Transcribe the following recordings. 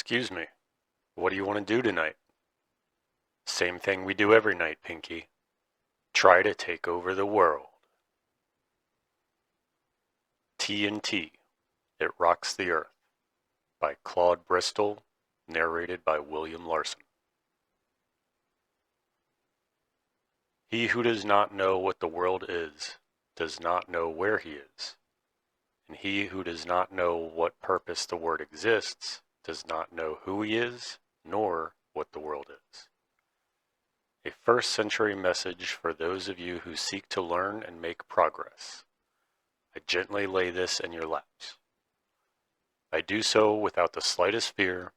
Excuse me, what do you want to do tonight? Same thing we do every night, Pinky. Try to take over the world. TNT, It Rocks the Earth, by Claude Bristol, narrated by William Larson. He who does not know what the world is, does not know where he is. And he who does not know what purpose the word exists, does not know who he is, nor what the world is. A first-century message for those of you who seek to learn and make progress. I gently lay this in your laps. I do so without the slightest fear,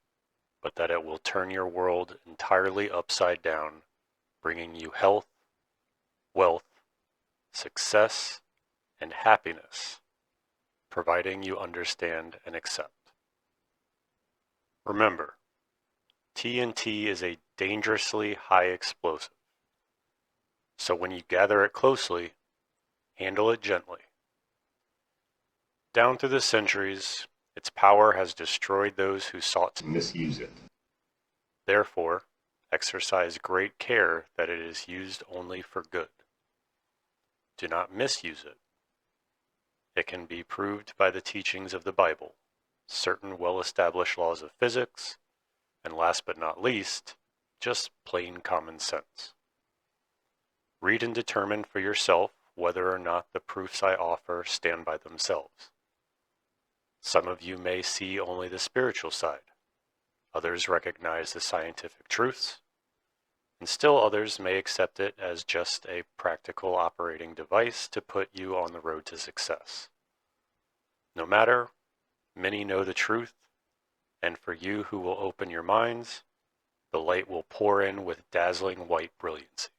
but that it will turn your world entirely upside down, bringing you health, wealth, success, and happiness, providing you understand and accept. Remember, TNT is a dangerously high explosive. So when you gather it closely, handle it gently. Down through the centuries, its power has destroyed those who sought to misuse it. Therefore, exercise great care that it is used only for good. Do not misuse it. It can be proved by the teachings of the Bible, certain well-established laws of physics, and last but not least, just plain common sense. Read and determine for yourself whether or not the proofs I offer stand by themselves. Some of you may see only the spiritual side. Others recognize the scientific truths, and still others may accept it as just a practical operating device to put you on the road to success. No matter, many know the truth, and for you who will open your minds, the light will pour in with dazzling white brilliancy.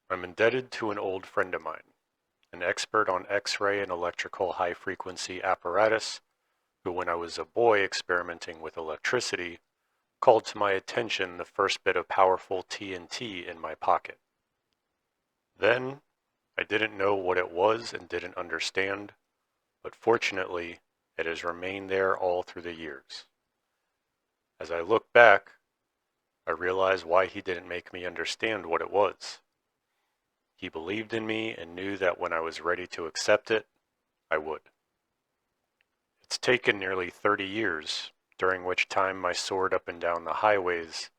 I'm indebted to an old friend of mine, an expert on X-ray and electrical high-frequency apparatus, who when I was a boy experimenting with electricity, called to my attention the first bit of powerful TNT in my pocket. Then, I didn't know what it was and didn't understand, but fortunately, it has remained there all through the years. As I look back, I realize why he didn't make me understand what it was. He believed in me and knew that when I was ready to accept it, I would. It's taken nearly 30 years, during which time I soared up and down the highways,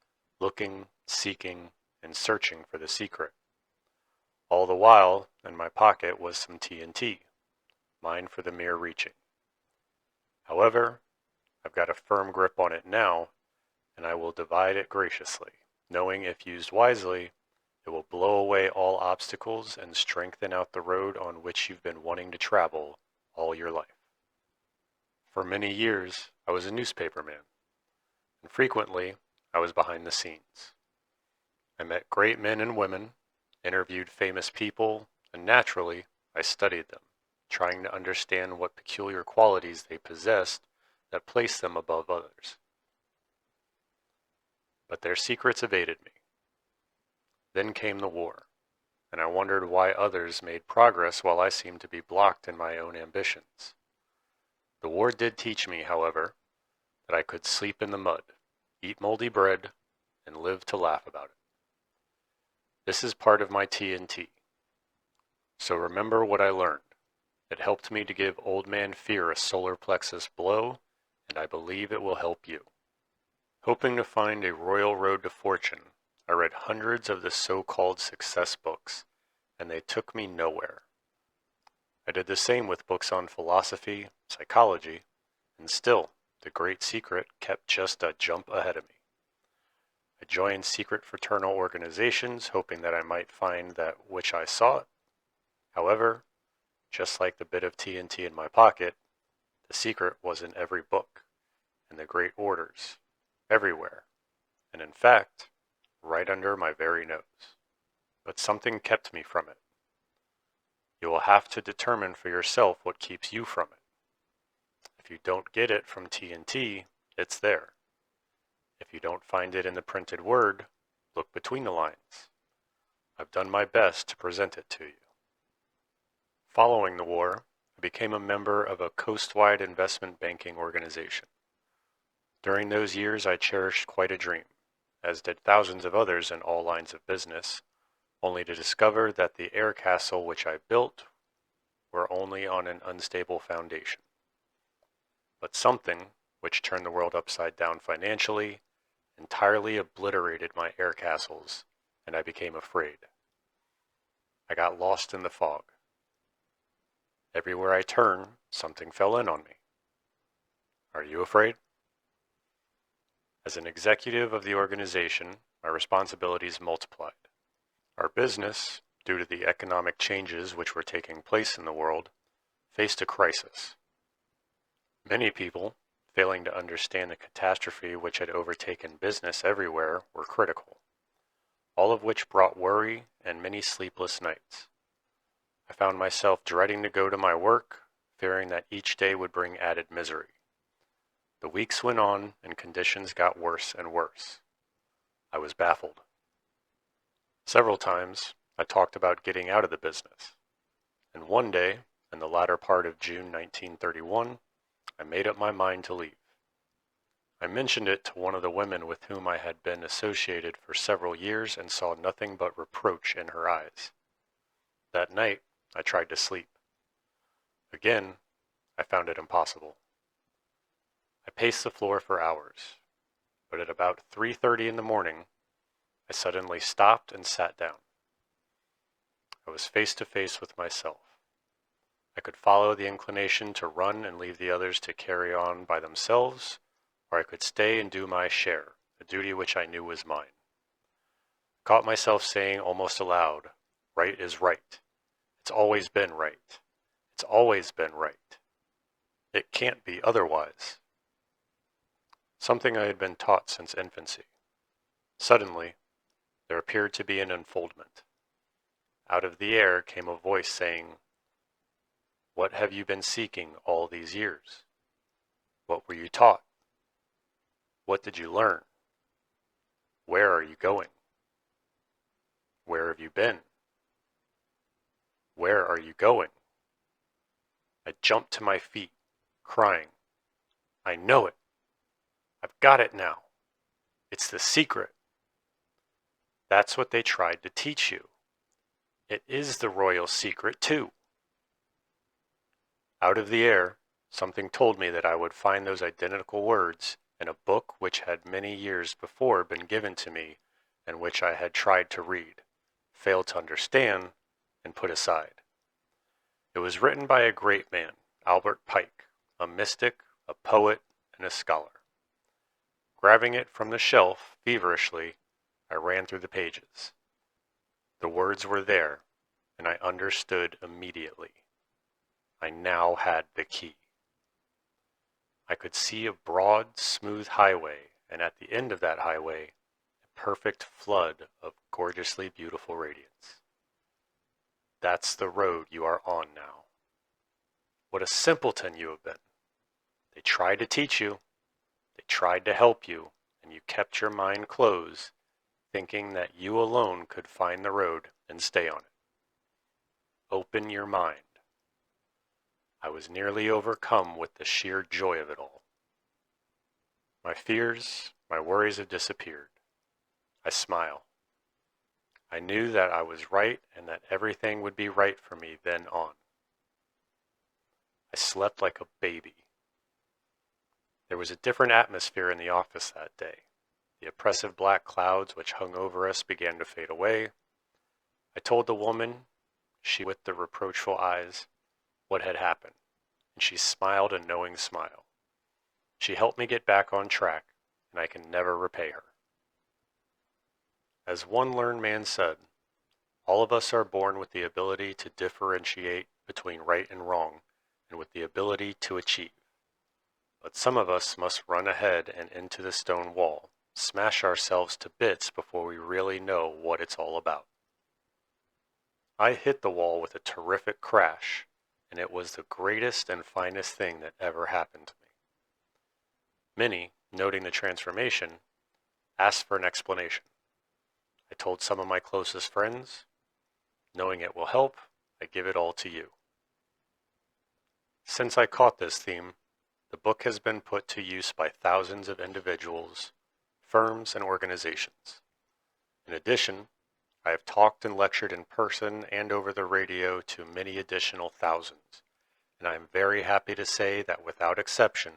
looking, seeking, and searching for the secret. All the while, in my pocket was some TNT, mine for the mere reaching. However, I've got a firm grip on it now, and I will divide it graciously, knowing if used wisely, it will blow away all obstacles and strengthen out the road on which you've been wanting to travel all your life. For many years, I was a newspaperman, and frequently, I was behind the scenes. I met great men and women, interviewed famous people, and naturally, I studied them, trying to understand what peculiar qualities they possessed that placed them above others. But their secrets evaded me. Then came the war, and I wondered why others made progress while I seemed to be blocked in my own ambitions. The war did teach me, however, that I could sleep in the mud, eat moldy bread, and live to laugh about it. This is part of my TNT. So remember what I learned. It helped me to give Old Man Fear a solar plexus blow, and I believe it will help you. Hoping to find a royal road to fortune, I read hundreds of the so-called success books, and they took me nowhere. I did the same with books on philosophy, psychology, and still, the great secret kept just a jump ahead of me. I joined secret fraternal organizations, hoping that I might find that which I sought. However, just like the bit of TNT in my pocket, the secret was in every book, in the great orders, everywhere, and in fact, right under my very nose. But something kept me from it. You will have to determine for yourself what keeps you from it. If you don't get it from TNT, it's there. If you don't find it in the printed word, look between the lines. I've done my best to present it to you. Following the war, I became a member of a coast-wide investment banking organization. During those years, I cherished quite a dream, as did thousands of others in all lines of business, only to discover that the air castle which I built were only on an unstable foundation. But something, which turned the world upside down financially, entirely obliterated my air castles, and I became afraid. I got lost in the fog. Everywhere I turned, something fell in on me. Are you afraid? As an executive of the organization, my responsibilities multiplied. Our business, due to the economic changes which were taking place in the world, faced a crisis. Many people, failing to understand the catastrophe which had overtaken business everywhere, were critical, all of which brought worry and many sleepless nights. I found myself dreading to go to my work, fearing that each day would bring added misery. The weeks went on and conditions got worse and worse. I was baffled. Several times, I talked about getting out of the business. And one day, in the latter part of June 1931, I made up my mind to leave. I mentioned it to one of the women with whom I had been associated for several years and saw nothing but reproach in her eyes. That night, I tried to sleep. Again, I found it impossible. I paced the floor for hours, but at about 3:30 in the morning, I suddenly stopped and sat down. I was face to face with myself. I could follow the inclination to run and leave the others to carry on by themselves, or I could stay and do my share, a duty which I knew was mine. I caught myself saying almost aloud, "Right is right. It's always been right. It's always been right. It can't be otherwise." Something I had been taught since infancy. Suddenly, there appeared to be an unfoldment. Out of the air came a voice saying, "What have you been seeking all these years? What were you taught? What did you learn? Where are you going? Where have you been? Where are you going?" I jumped to my feet, crying, "I know it! I've got it now! It's the secret! That's what they tried to teach you. It is the royal secret, too." Out of the air, something told me that I would find those identical words in a book which had many years before been given to me and which I had tried to read, failed to understand, and put aside. It was written by a great man, Albert Pike, a mystic, a poet, and a scholar. Grabbing it from the shelf feverishly, I ran through the pages. The words were there, and I understood immediately. I now had the key. I could see a broad, smooth highway, and at the end of that highway, a perfect flood of gorgeously beautiful radiance. That's the road you are on now. What a simpleton you have been. They tried to teach you, they tried to help you, and you kept your mind closed, thinking that you alone could find the road and stay on it. Open your mind. I was nearly overcome with the sheer joy of it all. My fears, my worries have disappeared. I smile. I knew that I was right and that everything would be right for me then on. I slept like a baby. There was a different atmosphere in the office that day. The oppressive black clouds which hung over us began to fade away. I told the woman, she with the reproachful eyes, what had happened, and she smiled a knowing smile. She helped me get back on track, and I can never repay her. As one learned man said, all of us are born with the ability to differentiate between right and wrong, and with the ability to achieve. But some of us must run ahead and into the stone wall, smash ourselves to bits before we really know what it's all about. I hit the wall with a terrific crash, and it was the greatest and finest thing that ever happened to me. Many, noting the transformation, asked for an explanation. I told some of my closest friends, knowing it will help, I give it all to you. Since I caught this theme, The book has been put to use by thousands of individuals, firms, and organizations. In addition, I have talked and lectured in person and over the radio to many additional thousands, and I am very happy to say that without exception,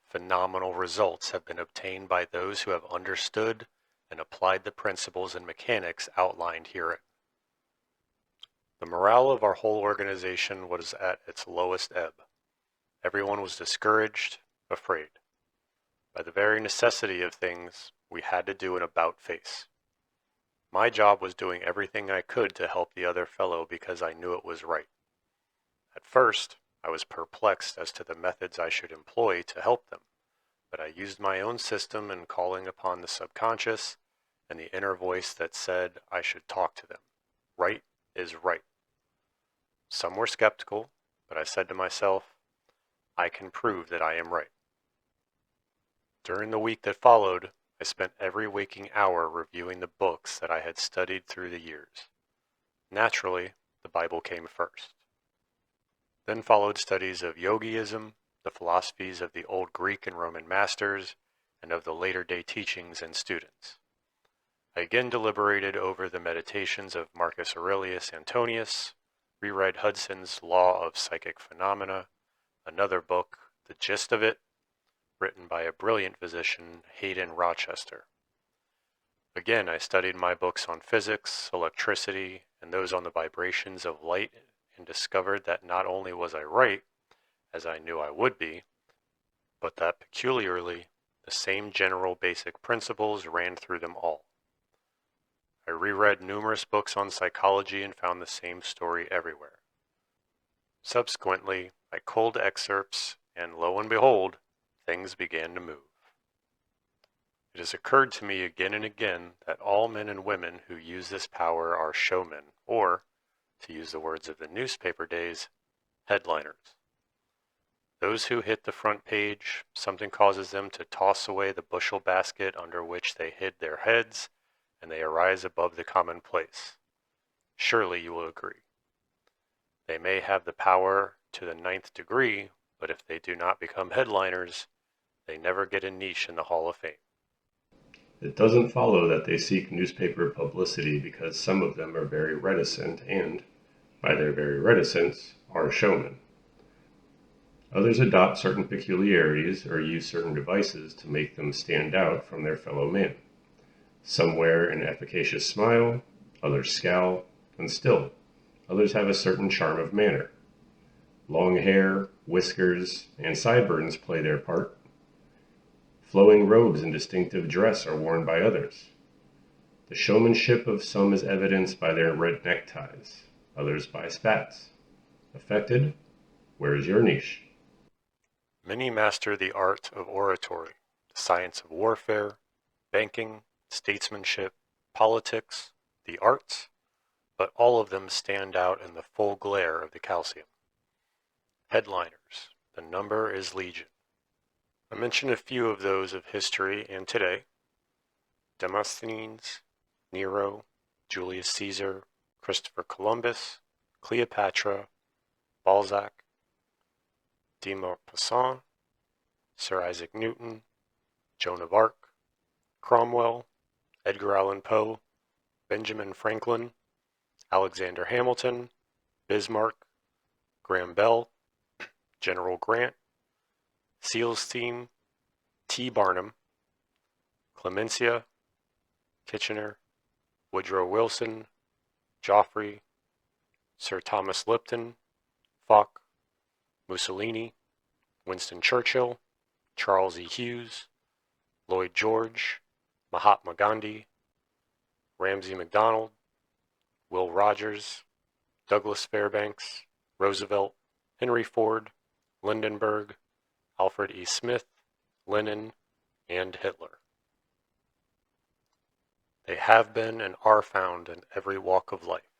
phenomenal results have been obtained by those who have understood and applied the principles and mechanics outlined herein. The morale of our whole organization was at its lowest ebb. Everyone was discouraged, afraid. By the very necessity of things, we had to do an about-face. My job was doing everything I could to help the other fellow because I knew it was right. At first, I was perplexed as to the methods I should employ to help them, but I used my own system in calling upon the subconscious and the inner voice that said I should talk to them. Right is right. Some were skeptical, but I said to myself, I can prove that I am right. During the week that followed, I spent every waking hour reviewing the books that I had studied through the years. Naturally, the Bible came first. Then followed studies of yogiism, the philosophies of the old Greek and Roman masters, and of the later-day teachings and students. I again deliberated over the meditations of Marcus Aurelius Antonius, reread Hudson's Law of Psychic Phenomena, another book, The Gist of It, written by a brilliant physician, Hayden Rochester. Again, I studied my books on physics, electricity, and those on the vibrations of light, and discovered that not only was I right, as I knew I would be, but that peculiarly, the same general basic principles ran through them all. I reread numerous books on psychology and found the same story everywhere. Subsequently, I culled excerpts, and lo and behold, things began to move. It has occurred to me again and again that all men and women who use this power are showmen, or, to use the words of the newspaper days, headliners. Those who hit the front page, something causes them to toss away the bushel basket under which they hid their heads, and they arise above the commonplace. Surely you will agree. They may have the power to the 9th degree, but if they do not become headliners, they never get a niche in the Hall of Fame. It doesn't follow that they seek newspaper publicity because some of them are very reticent and, by their very reticence, are showmen. Others adopt certain peculiarities or use certain devices to make them stand out from their fellow man. Some wear an efficacious smile, others scowl, and still, others have a certain charm of manner. Long hair, whiskers, and sideburns play their part. Flowing robes and distinctive dress are worn by others. The showmanship of some is evidenced by their red neckties, others by spats. Affected? Where is your niche? Many master the art of oratory, the science of warfare, banking, statesmanship, politics, the arts, but all of them stand out in the full glare of the calcium. Headliners, the number is legion. I mention a few of those of history and today: Demosthenes, Nero, Julius Caesar, Christopher Columbus, Cleopatra, Balzac, de Maupassant, Sir Isaac Newton, Joan of Arc, Cromwell, Edgar Allan Poe, Benjamin Franklin, Alexander Hamilton, Bismarck, Graham Bell, General Grant, Seal's Team, T. Barnum, Clemencia, Kitchener, Woodrow Wilson, Joffrey, Sir Thomas Lipton, Foch, Mussolini, Winston Churchill, Charles E. Hughes, Lloyd George, Mahatma Gandhi, Ramsay MacDonald, Will Rogers, Douglas Fairbanks, Roosevelt, Henry Ford, Lindenberg, Alfred E. Smith, Lenin, and Hitler. They have been and are found in every walk of life.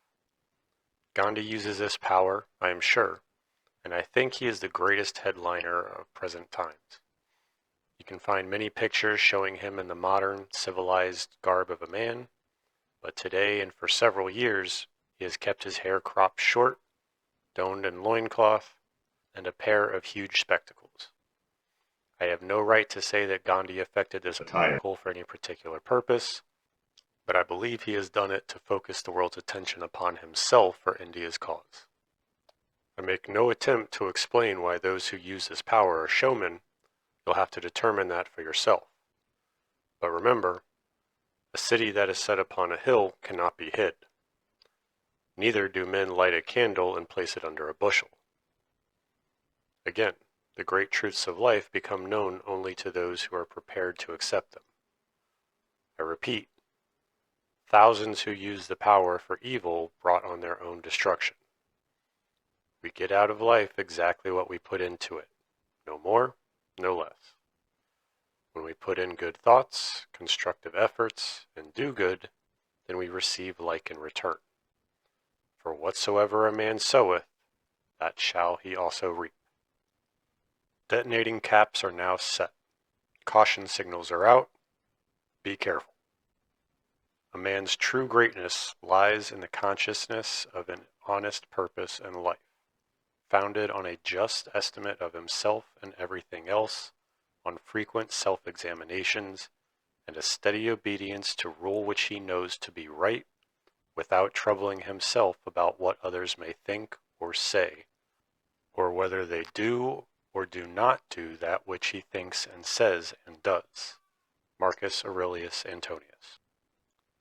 Gandhi uses this power, I am sure, and I think he is the greatest headliner of present times. You can find many pictures showing him in the modern, civilized garb of a man, but today and for several years he has kept his hair cropped short, donned in loincloth, and a pair of huge spectacles. I have no right to say that Gandhi affected this attire article for any particular purpose, but I believe he has done it to focus the world's attention upon himself for India's cause. I make no attempt to explain why those who use this power are showmen. You'll have to determine that for yourself. But remember, a city that is set upon a hill cannot be hid. Neither do men light a candle and place it under a bushel. Again, the great truths of life become known only to those who are prepared to accept them. I repeat, thousands who use the power for evil brought on their own destruction. We get out of life exactly what we put into it, no more, no less. When we put in good thoughts, constructive efforts, and do good, then we receive like in return. For whatsoever a man soweth, that shall he also reap. Detonating caps are now set. Caution signals are out. Be careful. A man's true greatness lies in the consciousness of an honest purpose in life, founded on a just estimate of himself and everything else, on frequent self-examinations, and a steady obedience to rule which he knows to be right, without troubling himself about what others may think or say, or whether they do or do not do that which he thinks and says and does. Marcus Aurelius Antonius.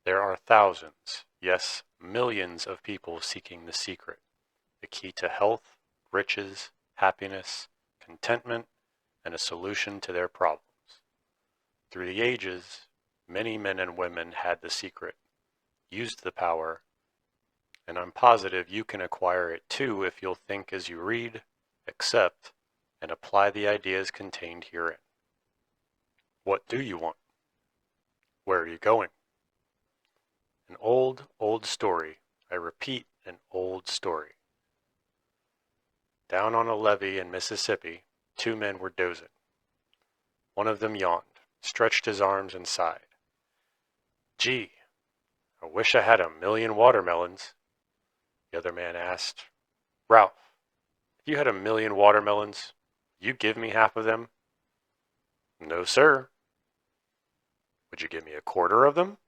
There are thousands, yes, millions of people seeking the secret, the key to health, riches, happiness, contentment, and a solution to their problems. Through the ages, many men and women had the secret, used the power, and I'm positive you can acquire it too if you'll think as you read, accept, and apply the ideas contained herein. What do you want? Where are you going? An old, old story. I repeat, an old story. Down on a levee in Mississippi, two men were dozing. One of them yawned, stretched his arms, and sighed. Gee, I wish I had 1,000,000 watermelons. The other man asked, Ralph, if you had 1,000,000 watermelons, you give me half of them? No, sir. Would you give me a quarter of them?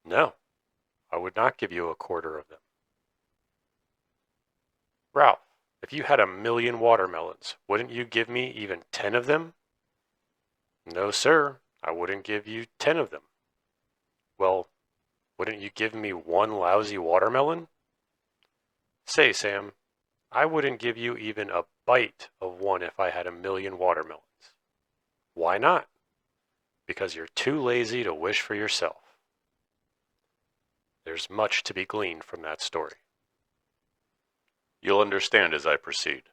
No, I would not give you a quarter of them. Ralph, if you had 1,000,000 watermelons, wouldn't you give me even 10 of them? No, sir, I wouldn't give you 10 of them. Well, wouldn't you give me one lousy watermelon? Say, Sam, I wouldn't give you even a bite of one if I had 1,000,000 watermelons. Why not? Because you're too lazy to wish for yourself. There's much to be gleaned from that story. You'll understand as I proceed.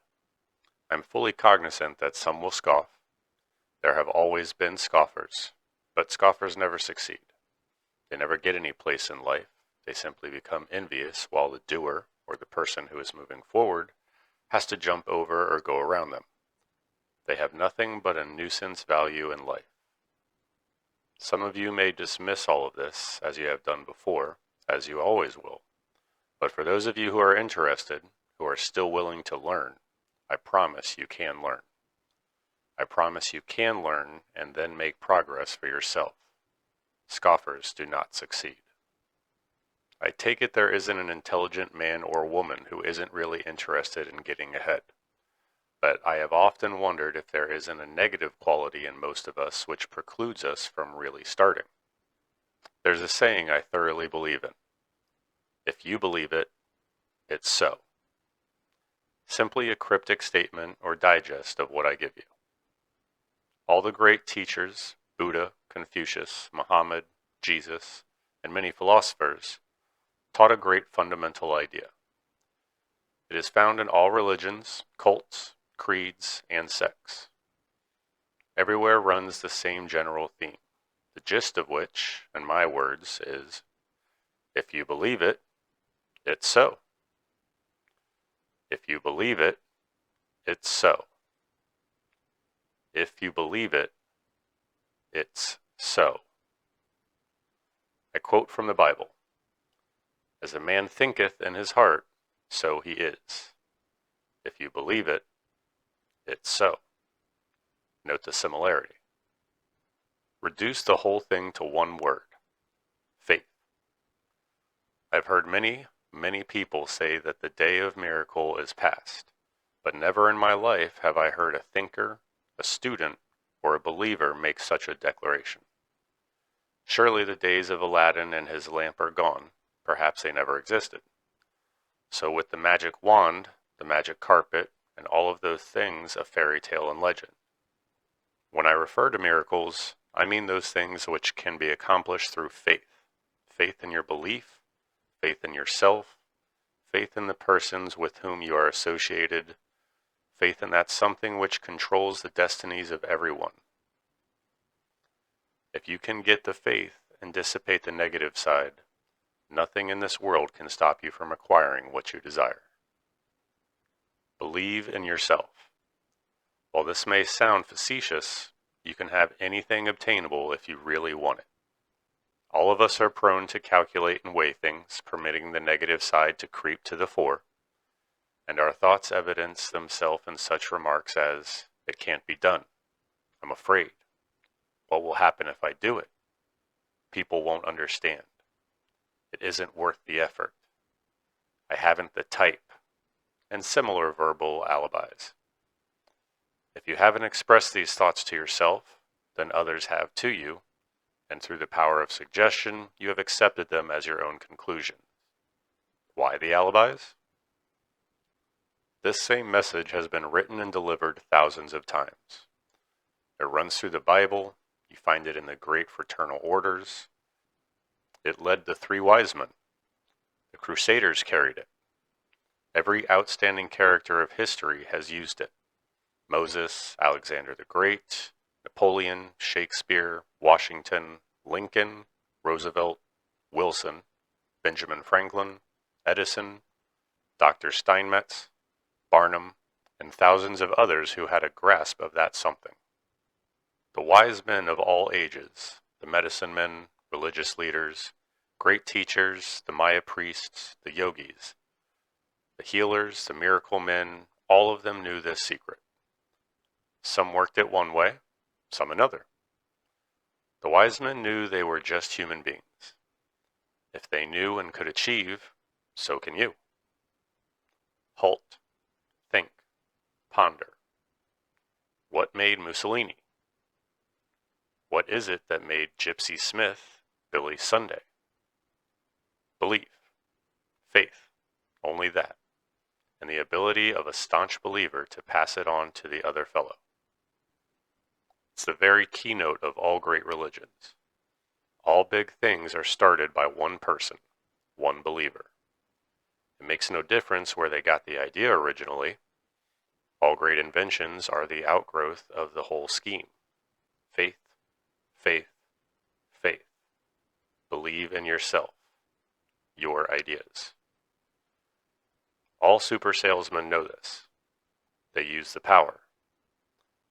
I'm fully cognizant that some will scoff. There have always been scoffers, but scoffers never succeed. They never get any place in life. They simply become envious while the doer, or the person who is moving forward, has to jump over or go around them. They have nothing but a nuisance value in life. Some of you may dismiss all of this, as you have done before, as you always will. But for those of you who are interested, who are still willing to learn, I promise you can learn. I promise you can learn and then make progress for yourself. Scoffers do not succeed. I take it there isn't an intelligent man or woman who isn't really interested in getting ahead. But I have often wondered if there isn't a negative quality in most of us which precludes us from really starting. There's a saying I thoroughly believe in. If you believe it, it's so. Simply a cryptic statement or digest of what I give you. All the great teachers, Buddha, Confucius, Muhammad, Jesus, and many philosophers, taught a great fundamental idea. It is found in all religions, cults, creeds, and sects. Everywhere runs the same general theme, the gist of which, in my words, is, if you believe it, it's so. If you believe it, it's so. If you believe it, it's so. I quote from the Bible, As a man thinketh in his heart, so he is. If you believe it, it's so. Note the similarity. Reduce the whole thing to one word: faith. I've heard many people say that the day of miracle is past, but never in my life have I heard a thinker, a student, or a believer make such a declaration. Surely the days of Aladdin and his lamp are gone, perhaps they never existed. So with the magic wand, the magic carpet, and all of those things a fairy tale and legend. When I refer to miracles, I mean those things which can be accomplished through faith. Faith in your belief, faith in yourself, faith in the persons with whom you are associated, faith in that something which controls the destinies of everyone. If you can get the faith and dissipate the negative side, nothing in this world can stop you from acquiring what you desire. Believe in yourself. While this may sound facetious, you can have anything obtainable if you really want it. All of us are prone to calculate and weigh things, permitting the negative side to creep to the fore, and our thoughts evidence themselves in such remarks as, "It can't be done. I'm afraid. What will happen if I do it? People won't understand. It isn't worth the effort. I haven't the type," and similar verbal alibis. If you haven't expressed these thoughts to yourself, then others have to you, and through the power of suggestion, you have accepted them as your own conclusion. Why the alibis? This same message has been written and delivered thousands of times. It runs through the Bible. You find it in the great fraternal orders. It led the 3 wise men. The Crusaders carried it. Every outstanding character of history has used it. Moses, Alexander the Great, Napoleon, Shakespeare, Washington, Lincoln, Roosevelt, Wilson, Benjamin Franklin, Edison, Dr. Steinmetz, Barnum, and thousands of others who had a grasp of that something. The wise men of all ages, the medicine men, religious leaders, great teachers, the Maya priests, the yogis, the healers, the miracle men, all of them knew this secret. Some worked it one way, some another. The wise men knew they were just human beings. If they knew and could achieve, so can you. Halt, think, ponder. What made Mussolini? What is it that made Gypsy Smith Billy Sunday? Belief, faith, only that, and the ability of a staunch believer to pass it on to the other fellow. It's the very keynote of all great religions. All big things are started by one person, one believer. It makes no difference where they got the idea originally. All great inventions are the outgrowth of the whole scheme. Faith, faith, faith. Believe in yourself, your ideas. All super salesmen know this. They use the power.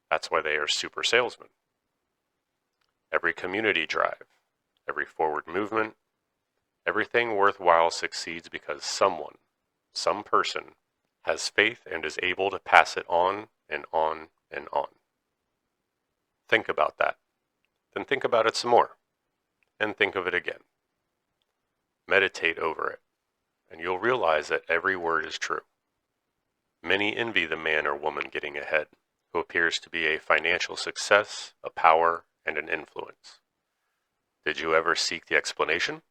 That's why they are super salesmen. Every community drive, every forward movement, everything worthwhile succeeds because someone, some person, has faith and is able to pass it on and on and on. Think about that. Then think about it some more. And think of it again. Meditate over it, and you'll realize that every word is true. Many envy the man or woman getting ahead, who appears to be a financial success, a power, and an influence. Did you ever seek the explanation?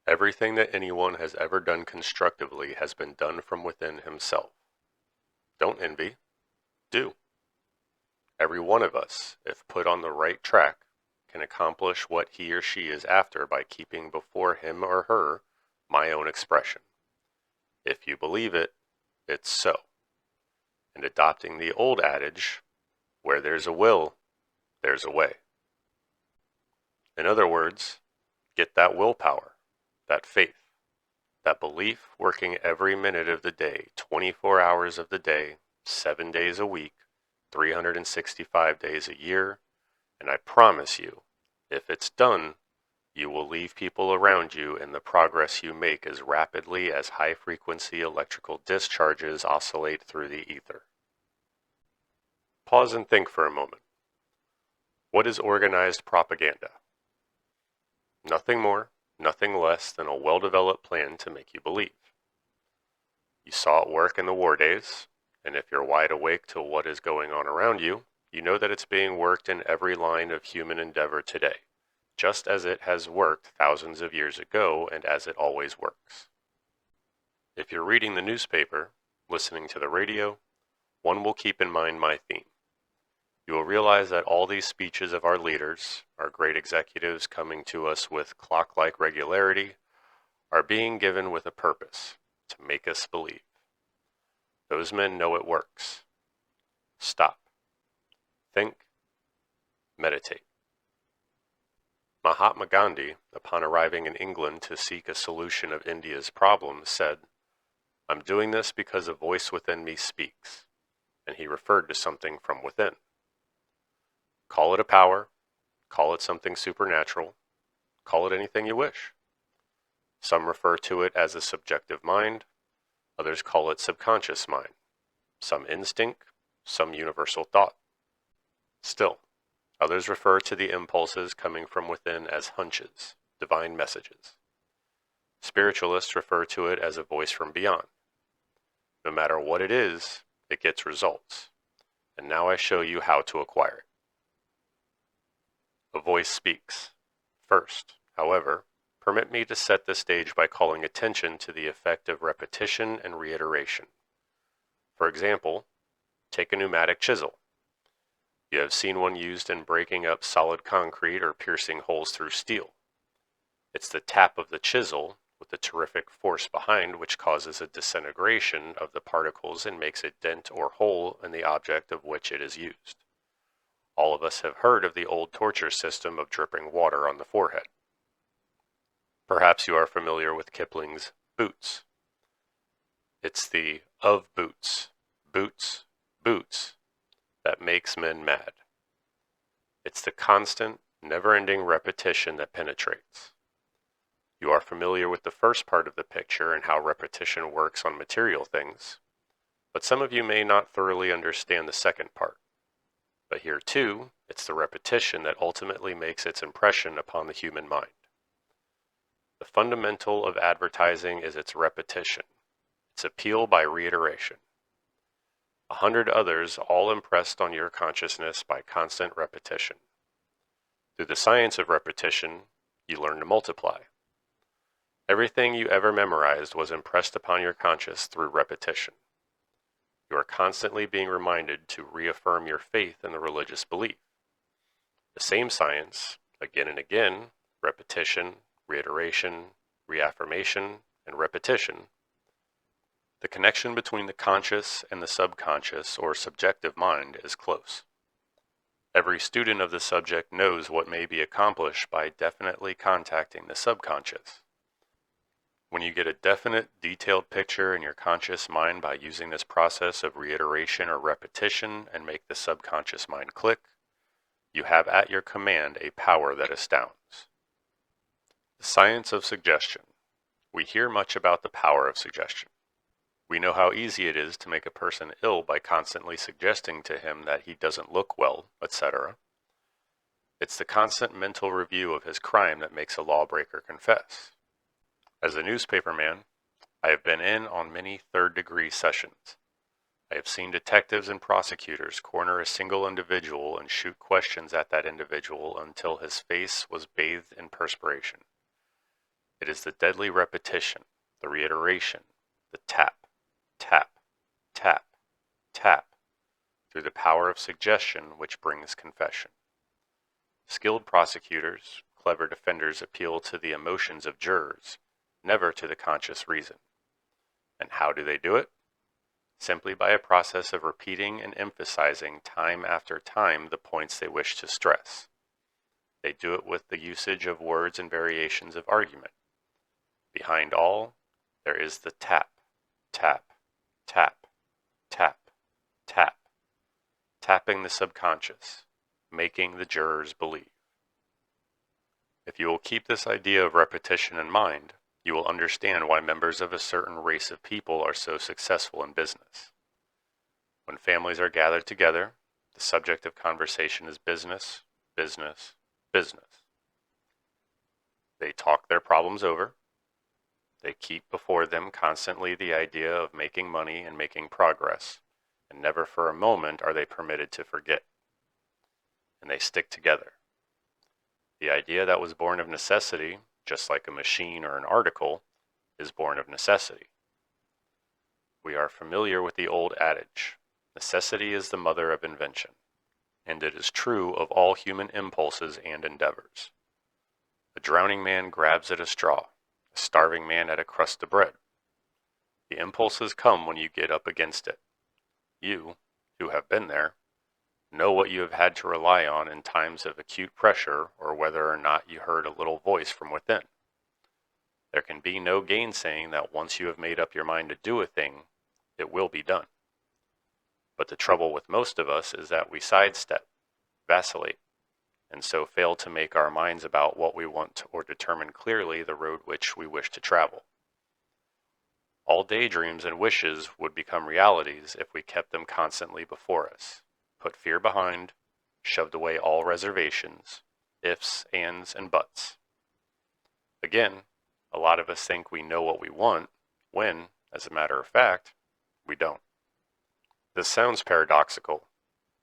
Everything that anyone has ever done constructively has been done from within himself. Don't envy. Do. Every one of us, if put on the right track, can accomplish what he or she is after by keeping before him or her my own expression. If you believe it, it's so. And adopting the old adage, where there's a will, there's a way. In other words, get that willpower, that faith, that belief working every minute of the day, 24 hours of the day, 7 days a week, 365 days a year, and I promise you, if it's done, you will leave people around you and the progress you make as rapidly as high-frequency electrical discharges oscillate through the ether. Pause and think for a moment. What is organized propaganda? Nothing more, nothing less than a well-developed plan to make you believe. You saw it work in the war days, and if you're wide awake to what is going on around you, you know that it's being worked in every line of human endeavor today, just as it has worked thousands of years ago and as it always works. If you're reading the newspaper, listening to the radio, one will keep in mind my theme. You will realize that all these speeches of our leaders, our great executives coming to us with clock-like regularity, are being given with a purpose, to make us believe. Those men know it works. Stop. Think. Meditate. Mahatma Gandhi, upon arriving in England to seek a solution of India's problems, said, "I'm doing this because a voice within me speaks," and he referred to something from within. Call it a power, call it something supernatural, call it anything you wish. Some refer to it as a subjective mind, others call it subconscious mind, some instinct, some universal thought. Still, others refer to the impulses coming from within as hunches, divine messages. Spiritualists refer to it as a voice from beyond. No matter what it is, it gets results. And now I show you how to acquire it. A voice speaks. First, however, permit me to set the stage by calling attention to the effect of repetition and reiteration. For example, take a pneumatic chisel. You have seen one used in breaking up solid concrete or piercing holes through steel. It's the tap of the chisel, with the terrific force behind, which causes a disintegration of the particles and makes a dent or hole in the object of which it is used. All of us have heard of the old torture system of dripping water on the forehead. Perhaps you are familiar with Kipling's Boots. It's the of boots, boots, boots, that makes men mad. It's the constant, never-ending repetition that penetrates. You are familiar with the first part of the picture and how repetition works on material things, but some of you may not thoroughly understand the second part. But here too, it's the repetition that ultimately makes its impression upon the human mind. The fundamental of advertising is its repetition, its appeal by reiteration. 100 others all impressed on your consciousness by constant repetition. Through the science of repetition, you learn to multiply. Everything you ever memorized was impressed upon your conscious through repetition. You are constantly being reminded to reaffirm your faith in the religious belief. The same science, again and again, repetition, reiteration, reaffirmation, and repetition. The connection between the conscious and the subconscious or subjective mind is close. Every student of the subject knows what may be accomplished by definitely contacting the subconscious. When you get a definite, detailed picture in your conscious mind by using this process of reiteration or repetition and make the subconscious mind click, you have at your command a power that astounds. The science of suggestion. We hear much about the power of suggestion. We know how easy it is to make a person ill by constantly suggesting to him that he doesn't look well, etc. It's the constant mental review of his crime that makes a lawbreaker confess. As a newspaperman, I have been in on many third-degree sessions. I have seen detectives and prosecutors corner a single individual and shoot questions at that individual until his face was bathed in perspiration. It is the deadly repetition, the reiteration, the tap, tap, tap, tap, through the power of suggestion which brings confession. Skilled prosecutors, clever defenders appeal to the emotions of jurors, never to the conscious reason. And how do they do it? Simply by a process of repeating and emphasizing time after time the points they wish to stress. They do it with the usage of words and variations of argument. Behind all, there is the tap, tap, tap, tap, tap, tapping the subconscious, making the jurors believe. If you will keep this idea of repetition in mind, you will understand why members of a certain race of people are so successful in business. When families are gathered together, The subject of conversation is business, business, business. They talk their problems over. They keep before them constantly the idea of making money and making progress, and never for a moment are they permitted to forget. And they stick together. The idea that was born of necessity, just like a machine or an article, is born of necessity. We are familiar with the old adage, necessity is the mother of invention, and it is true of all human impulses and endeavors. A drowning man grabs at a straw, a starving man at a crust of bread. The impulses come when you get up against it. You, who have been there, know what you have had to rely on in times of acute pressure or whether or not you heard a little voice from within. There can be no gainsaying that once you have made up your mind to do a thing, it will be done. But the trouble with most of us is that we sidestep, vacillate, and so fail to make our minds about what we want or determine clearly the road which we wish to travel. All daydreams and wishes would become realities if we kept them constantly before us, put fear behind, shoved away all reservations, ifs, ands, and buts. Again, a lot of us think we know what we want when, as a matter of fact, we don't. This sounds paradoxical,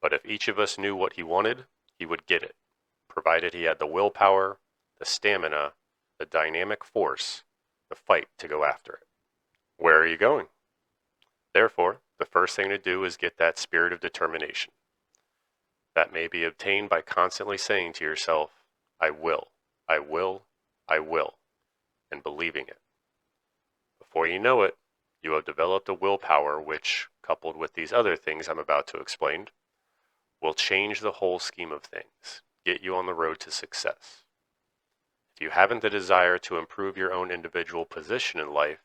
but if each of us knew what he wanted, he would get it, provided he had the willpower, the stamina, the dynamic force, the fight to go after it. Where are you going? Therefore, the first thing to do is get that spirit of determination. That may be obtained by constantly saying to yourself, I will, I will, I will, and believing it. Before you know it, you have developed a willpower which, coupled with these other things I'm about to explain, will change the whole scheme of things, get you on the road to success. If you haven't the desire to improve your own individual position in life,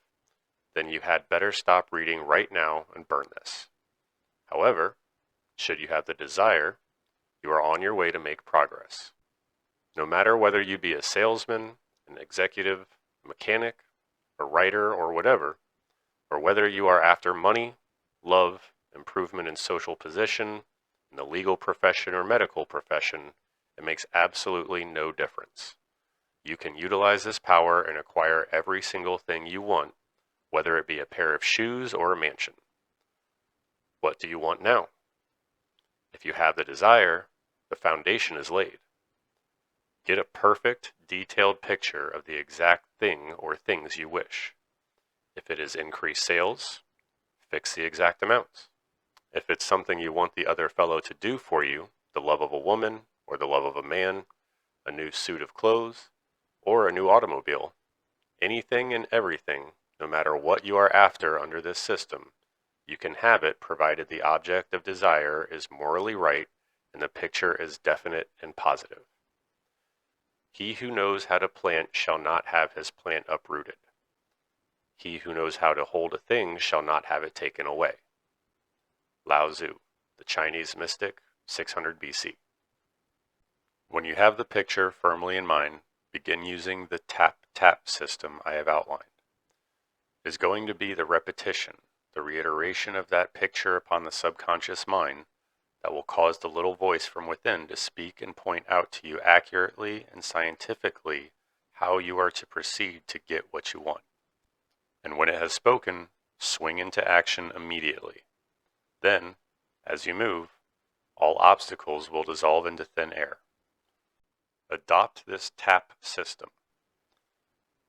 then you had better stop reading right now and burn this. However, should you have the desire, you are on your way to make progress. No matter whether you be a salesman, an executive, a mechanic, a writer, or whatever, or whether you are after money, love, improvement in social position, in the legal profession or medical profession, it makes absolutely no difference. You can utilize this power and acquire every single thing you want, whether it be a pair of shoes or a mansion. What do you want now? If you have the desire, the foundation is laid. Get a perfect, detailed picture of the exact thing or things you wish. If it is increased sales, fix the exact amounts. If it's something you want the other fellow to do for you, the love of a woman or the love of a man, a new suit of clothes, or a new automobile, anything and everything, no matter what you are after under this system, you can have it provided the object of desire is morally right and the picture is definite and positive. He who knows how to plant shall not have his plant uprooted. He who knows how to hold a thing shall not have it taken away. Lao Tzu, the Chinese mystic, 600 BC. When you have the picture firmly in mind, begin using the tap-tap system I have outlined. It is going to be the repetition, the reiteration of that picture upon the subconscious mind that will cause the little voice from within to speak and point out to you accurately and scientifically how you are to proceed to get what you want. And when it has spoken, swing into action immediately. Then, as you move, all obstacles will dissolve into thin air. Adopt this tap system.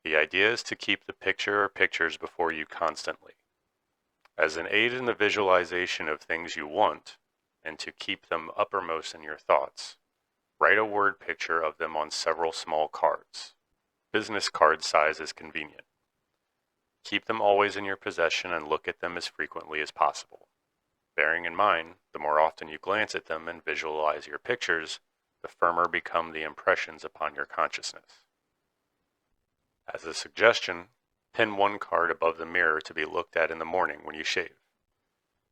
The idea is to keep the picture or pictures before you constantly. As an aid in the visualization of things you want, and to keep them uppermost in your thoughts, write a word picture of them on several small cards. Business card size is convenient. Keep them always in your possession and look at them as frequently as possible. Bearing in mind, the more often you glance at them and visualize your pictures, the firmer become the impressions upon your consciousness. As a suggestion, pin one card above the mirror to be looked at in the morning when you shave.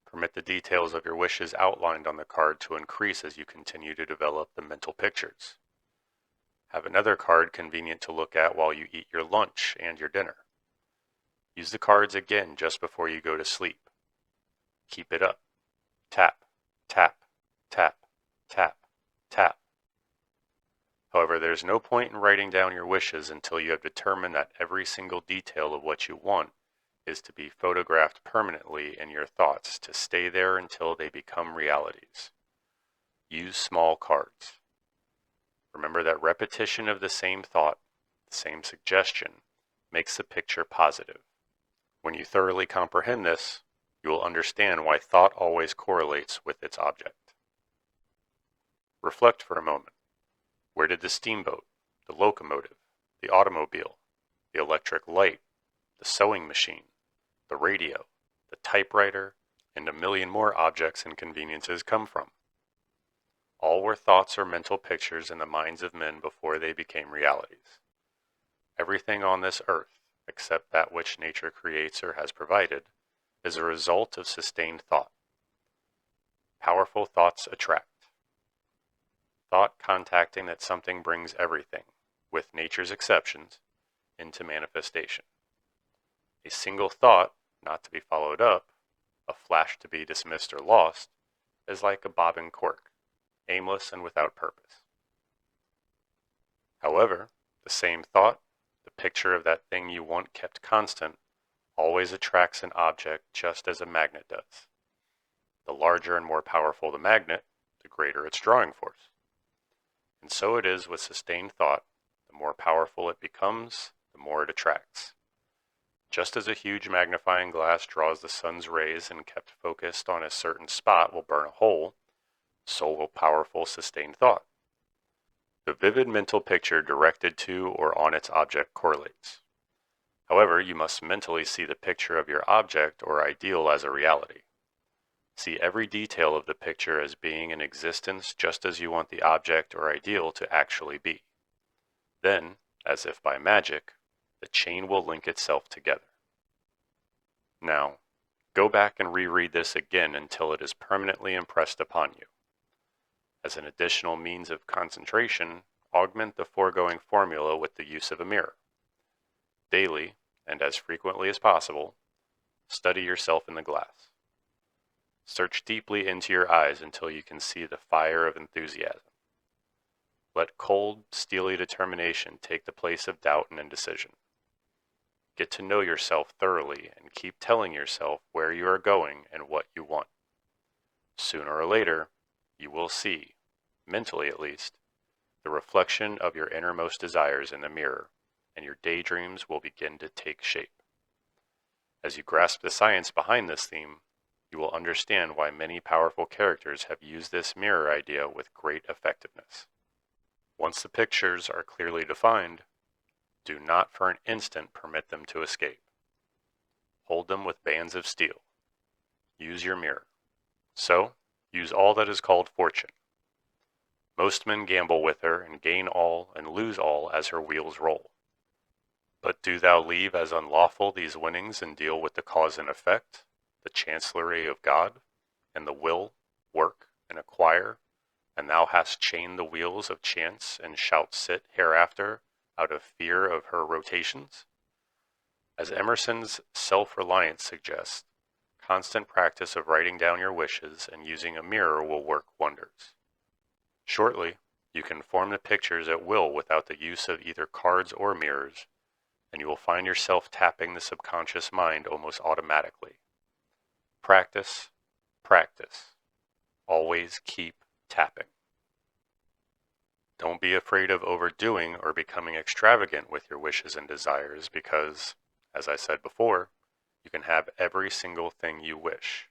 Permit the details of your wishes outlined on the card to increase as you continue to develop the mental pictures. Have another card convenient to look at while you eat your lunch and your dinner. Use the cards again just before you go to sleep. Keep it up. Tap, tap, tap. tap, tap. However, there's no point in writing down your wishes until you have determined that every single detail of what you want is to be photographed permanently in your thoughts to stay there until they become realities. Use small cards. Remember that repetition of the same thought, the same suggestion, makes the picture positive. When you thoroughly comprehend this, you will understand why thought always correlates with its object. Reflect for a moment. Where did the steamboat, the locomotive, the automobile, the electric light, the sewing machine, the radio, the typewriter, and a million more objects and conveniences come from? All were thoughts or mental pictures in the minds of men before they became realities. Everything on this earth, except that which nature creates or has provided, is a result of sustained thought. Powerful thoughts attract. Thought contacting that something brings everything, with nature's exceptions, into manifestation. A single thought, not to be followed up, a flash to be dismissed or lost, is like a bobbing cork, aimless and without purpose. However, the same thought, the picture of that thing you want kept constant, always attracts an object just as a magnet does. The larger and more powerful the magnet, the greater its drawing force. And so it is with sustained thought. The more powerful it becomes, the more it attracts. Just as a huge magnifying glass draws the sun's rays and kept focused on a certain spot will burn a hole, so will powerful sustained thought. The vivid mental picture directed to or on its object correlates. However, you must mentally see the picture of your object or ideal as a reality. See every detail of the picture as being in existence just as you want the object or ideal to actually be. Then, as if by magic, the chain will link itself together. Now, go back and reread this again until it is permanently impressed upon you. As an additional means of concentration, augment the foregoing formula with the use of a mirror. Daily, and as frequently as possible, study yourself in the glass. Search deeply into your eyes until you can see the fire of enthusiasm. Let cold, steely determination take the place of doubt and indecision. Get to know yourself thoroughly and keep telling yourself where you are going and what you want. Sooner or later, you will see, mentally at least, the reflection of your innermost desires in the mirror, and your daydreams will begin to take shape. As you grasp the science behind this theme, you will understand why many powerful characters have used this mirror idea with great effectiveness. Once the pictures are clearly defined, do not for an instant permit them to escape. Hold them with bands of steel. Use your mirror. So, use all that is called fortune. Most men gamble with her and gain all and lose all as her wheels roll. But do thou leave as unlawful these winnings and deal with the cause and effect, the chancellery of God, and the will, work, and acquire, and thou hast chained the wheels of chance and shalt sit hereafter out of fear of her rotations? As Emerson's self-reliance suggests, constant practice of writing down your wishes and using a mirror will work wonders. Shortly, you can form the pictures at will without the use of either cards or mirrors, and you will find yourself tapping the subconscious mind almost automatically. Practice, practice. Always keep tapping. Don't be afraid of overdoing or becoming extravagant with your wishes and desires because, as I said before, you can have every single thing you wish.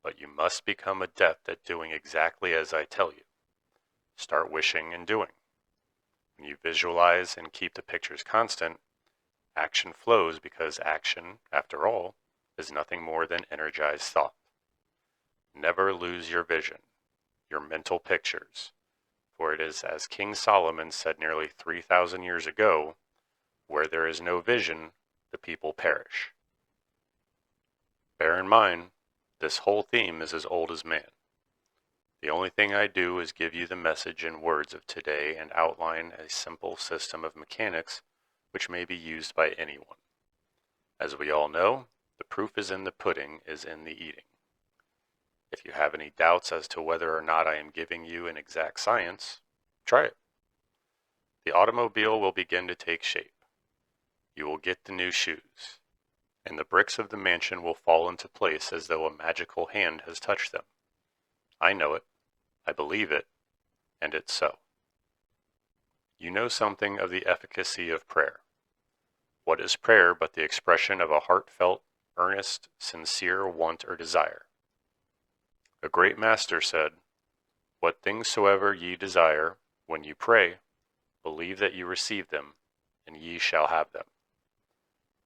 But you must become adept at doing exactly as I tell you. Start wishing and doing. When you visualize and keep the pictures constant, action flows because action, after all, is nothing more than energized thought. Never lose your vision, your mental pictures, for it is as King Solomon said nearly 3,000 years ago, where there is no vision, the people perish. Bear in mind, this whole theme is as old as man. The only thing I do is give you the message in words of today and outline a simple system of mechanics which may be used by anyone. As we all know, the proof is in the pudding is in the eating. If you have any doubts as to whether or not I am giving you an exact science, try it. The automobile will begin to take shape. You will get the new shoes, and the bricks of the mansion will fall into place as though a magical hand has touched them. I know it, I believe it, and it's so. You know something of the efficacy of prayer. What is prayer but the expression of a heartfelt, earnest, sincere want or desire? A great master said, "What things soever ye desire, when you pray, believe that you receive them, and ye shall have them."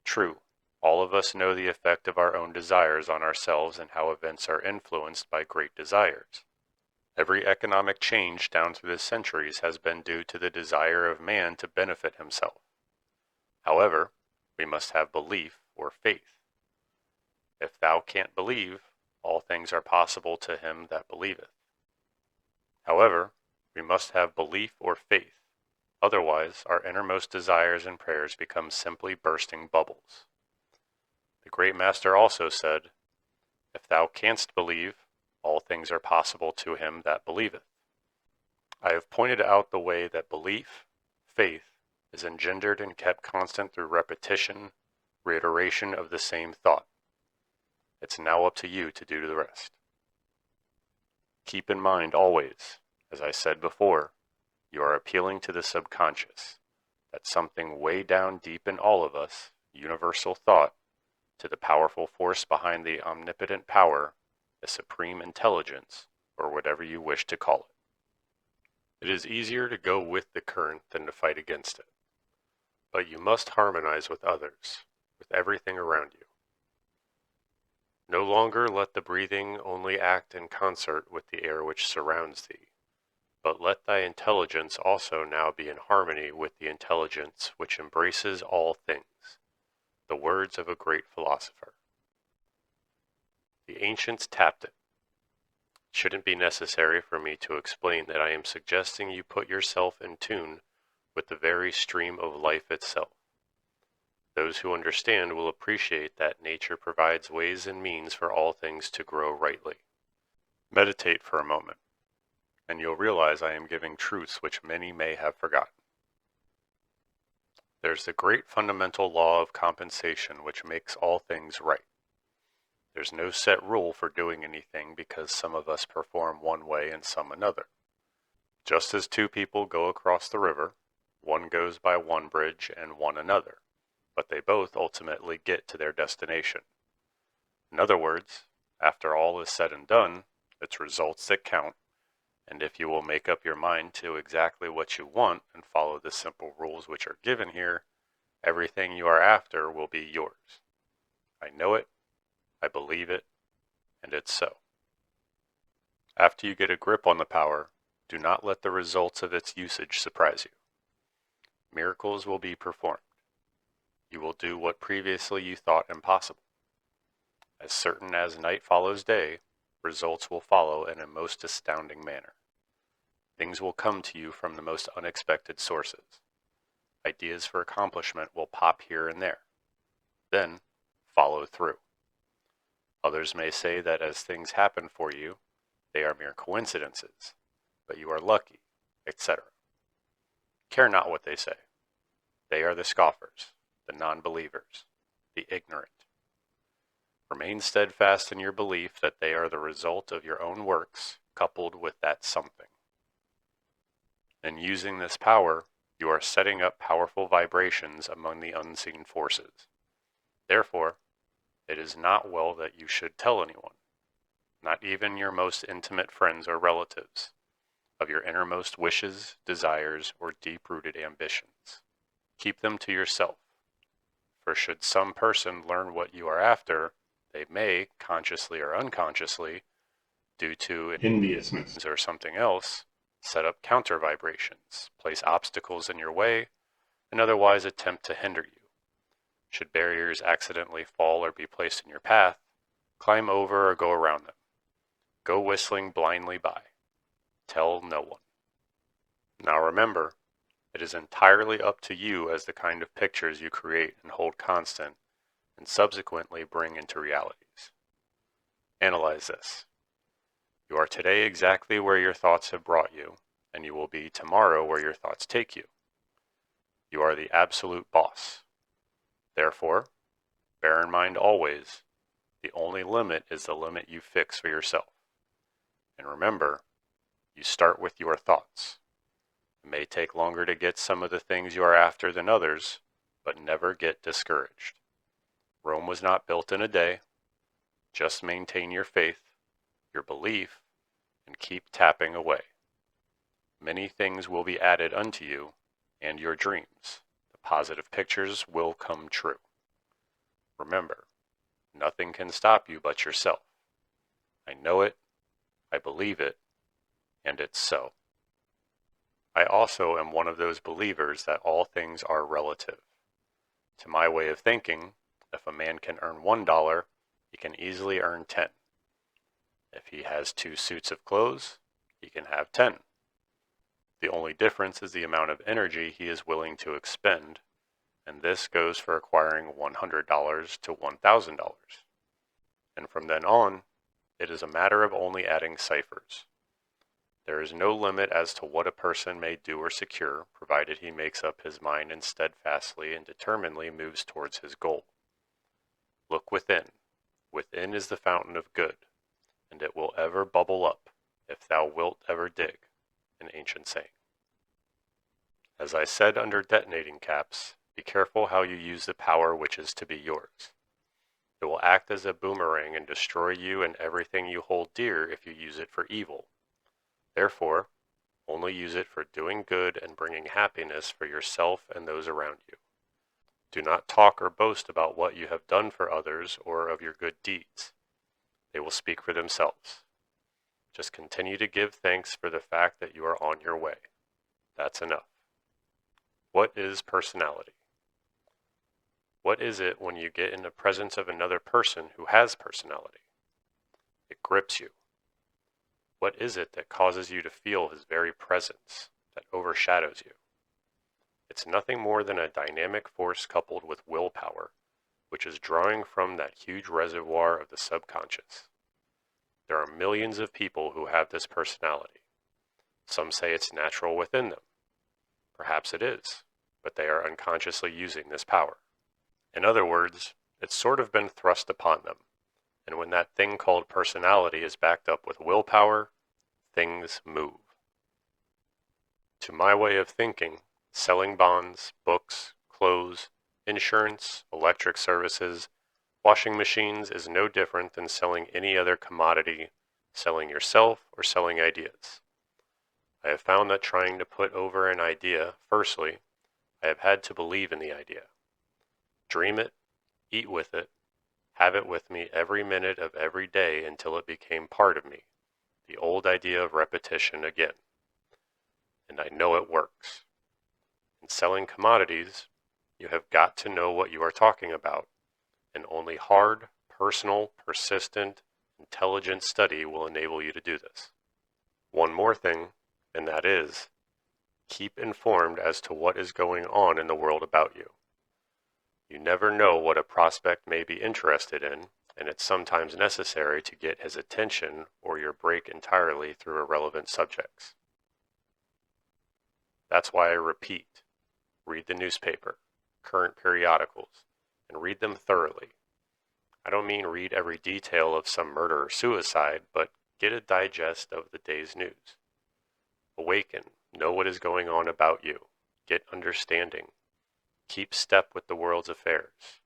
True, all of us know the effect of our own desires on ourselves and how events are influenced by great desires. Every economic change down through the centuries has been due to the desire of man to benefit himself. However, we must have belief or faith. If thou canst believe, all things are possible to him that believeth. However, we must have belief or faith. Otherwise, our innermost desires and prayers become simply bursting bubbles. The great master also said, "If thou canst believe, all things are possible to him that believeth." I have pointed out the way that belief, faith, is engendered and kept constant through repetition, reiteration of the same thought. It's now up to you to do the rest. Keep in mind always, as I said before, you are appealing to the subconscious, that something way down deep in all of us, universal thought, to the powerful force behind the omnipotent power, the supreme intelligence, or whatever you wish to call it. It is easier to go with the current than to fight against it. But you must harmonize with others, with everything around you. No longer let the breathing only act in concert with the air which surrounds thee, but let thy intelligence also now be in harmony with the intelligence which embraces all things. The words of a great philosopher. The ancients tapped it. It shouldn't be necessary for me to explain that I am suggesting you put yourself in tune with the very stream of life itself. Those who understand will appreciate that nature provides ways and means for all things to grow rightly. Meditate for a moment, and you'll realize I am giving truths which many may have forgotten. There's the great fundamental law of compensation which makes all things right. There's no set rule for doing anything because some of us perform one way and some another. Just as two people go across the river, one goes by one bridge and one another, but they both ultimately get to their destination. In other words, after all is said and done, it's results that count, and if you will make up your mind to exactly what you want and follow the simple rules which are given here, everything you are after will be yours. I know it, I believe it, and it's so. After you get a grip on the power, do not let the results of its usage surprise you. Miracles will be performed. You will do what previously you thought impossible. As certain as night follows day, results will follow in a most astounding manner. Things will come to you from the most unexpected sources. Ideas for accomplishment will pop here and there. Then, follow through. Others may say that as things happen for you, they are mere coincidences, but you are lucky, etc. Care not what they say. They are the scoffers, the non-believers, the ignorant. Remain steadfast in your belief that they are the result of your own works, coupled with that something. In using this power, you are setting up powerful vibrations among the unseen forces. Therefore, it is not well that you should tell anyone, not even your most intimate friends or relatives, of your innermost wishes, desires, or deep-rooted ambitions. Keep them to yourself, for should some person learn what you are after, they may, consciously or unconsciously, due to Enviousness. or something else, set up counter vibrations, place obstacles in your way, and otherwise attempt to hinder you. Should barriers accidentally fall or be placed in your path, climb over or go around them. Go whistling blindly by. Tell no one. Now remember, it is entirely up to you as the kind of pictures you create and hold constant, and subsequently bring into realities. Analyze this. You are today exactly where your thoughts have brought you, and you will be tomorrow where your thoughts take you. You are the absolute boss. Therefore, bear in mind always, the only limit is the limit you fix for yourself. And remember, you start with your thoughts. It may take longer to get some of the things you are after than others, but never get discouraged. Rome was not built in a day. Just maintain your faith, your belief, and keep tapping away. Many things will be added unto you, and your dreams, the positive pictures, will come true. Remember, nothing can stop you but yourself. I know it, I believe it, and it's so. I also am one of those believers that all things are relative. To my way of thinking, if a man can earn $1, he can easily earn 10. If he has 2 suits of clothes, he can have 10. The only difference is the amount of energy he is willing to expend, and this goes for acquiring $100 to $1,000. And from then on, it is a matter of only adding ciphers. There is no limit as to what a person may do or secure, provided he makes up his mind and steadfastly and determinedly moves towards his goal. Look within. Within is the fountain of good, and it will ever bubble up, if thou wilt ever dig, an ancient saying. As I said under detonating caps, be careful how you use the power which is to be yours. It will act as a boomerang and destroy you and everything you hold dear if you use it for evil. Therefore, only use it for doing good and bringing happiness for yourself and those around you. Do not talk or boast about what you have done for others or of your good deeds. They will speak for themselves. Just continue to give thanks for the fact that you are on your way. That's enough. What is personality? What is it when you get in the presence of another person who has personality? It grips you. What is it that causes you to feel his very presence, that overshadows you? It's nothing more than a dynamic force coupled with willpower, which is drawing from that huge reservoir of the subconscious. There are millions of people who have this personality. Some say it's natural within them. Perhaps it is, but they are unconsciously using this power. In other words, it's sort of been thrust upon them, and when that thing called personality is backed up with willpower, things move. To my way of thinking, selling bonds, books, clothes, insurance, electric services, washing machines is no different than selling any other commodity, selling yourself, or selling ideas. I have found that trying to put over an idea, firstly, I have had to believe in the idea. Dream it, eat with it, have it with me every minute of every day until it became part of me, the old idea of repetition again. And I know it works. In selling commodities, you have got to know what you are talking about, and only hard, personal, persistent, intelligent study will enable you to do this. One more thing, and that is, keep informed as to what is going on in the world about you. You never know what a prospect may be interested in, and it's sometimes necessary to get his attention or your break entirely through irrelevant subjects. That's why I repeat, read the newspaper, current periodicals, and read them thoroughly. I don't mean read every detail of some murder or suicide, but get a digest of the day's news. Awaken, know what is going on about you, get understanding, keep step with the world's affairs.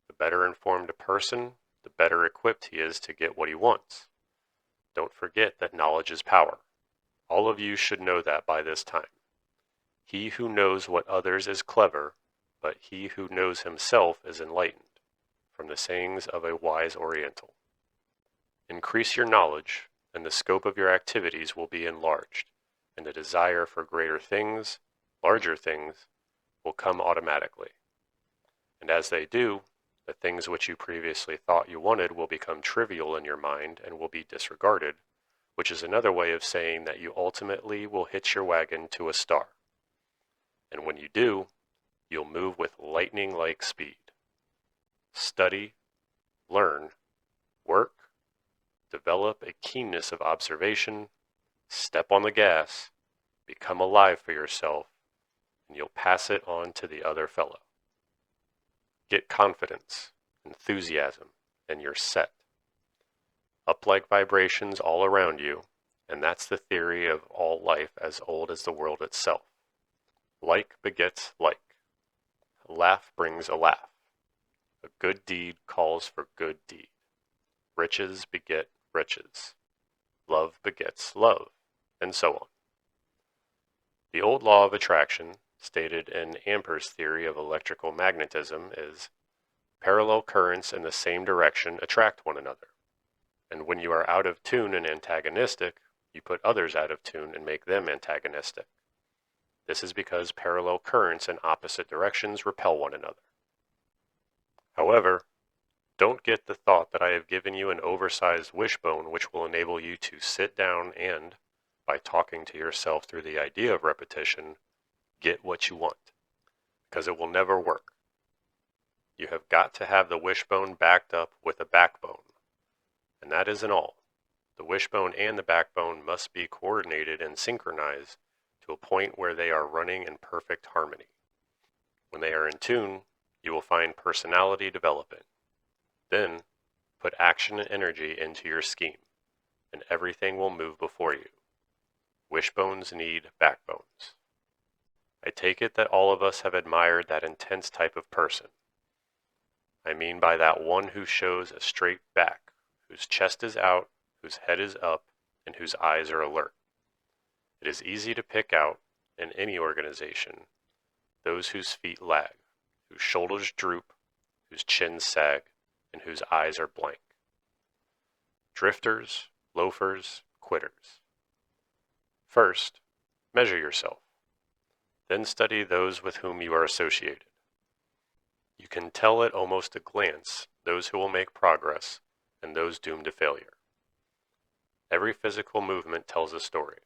The better informed a person, the better equipped he is to get what he wants. Don't forget that knowledge is power. All of you should know that by this time. He who knows what others is clever, but he who knows himself is enlightened, from the sayings of a wise Oriental. Increase your knowledge, and the scope of your activities will be enlarged, and the desire for greater things, larger things, will come automatically. And as they do, the things which you previously thought you wanted will become trivial in your mind and will be disregarded, which is another way of saying that you ultimately will hitch your wagon to a star. And when you do, you'll move with lightning-like speed. Study, learn, work, Develop a keenness of observation, step on the gas, become alive for yourself, and you'll pass it on to the other fellow. Get confidence, enthusiasm, and you're set. Up like vibrations all around you, and that's the theory of all life as old as the world itself. Like begets like. A laugh brings a laugh. A good deed calls for good deed. Riches beget riches. Love begets love, and so on. The old law of attraction, stated in Ampere's theory of electrical magnetism, is parallel currents in the same direction attract one another. And when you are out of tune and antagonistic, you put others out of tune and make them antagonistic. This is because parallel currents in opposite directions repel one another. However, don't get the thought that I have given you an oversized wishbone which will enable you to sit down and, by talking to yourself through the idea of repetition, get what you want, because it will never work. You have got to have the wishbone backed up with a backbone. And that isn't all. The wishbone and the backbone must be coordinated and synchronized to a point where they are running in perfect harmony. When they are in tune, you will find personality developing. Then, put action and energy into your scheme, and everything will move before you. Wishbones need backbones. I take it that all of us have admired that intense type of person. I mean by that one who shows a straight back, whose chest is out, whose head is up, and whose eyes are alert. It is easy to pick out, in any organization, those whose feet lag, whose shoulders droop, whose chins sag, and whose eyes are blank. Drifters, loafers, quitters. First, measure yourself. Then study those with whom you are associated. You can tell at almost a glance those who will make progress and those doomed to failure. Every physical movement tells a story.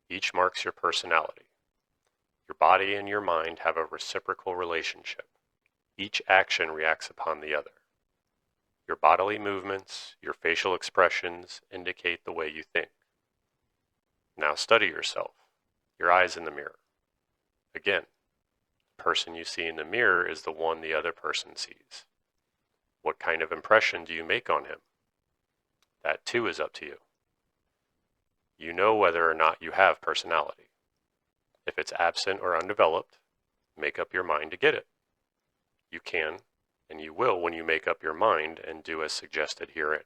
Each marks your personality. Your body and your mind have a reciprocal relationship. Each action reacts upon the other. Your bodily movements, your facial expressions indicate the way you think. Now study yourself, your eyes in the mirror. Again, the person you see in the mirror is the one the other person sees. What kind of impression do you make on him? That too is up to you. You know whether or not you have personality. If it's absent or undeveloped, make up your mind to get it. You can, and you will when you make up your mind and do as suggested herein.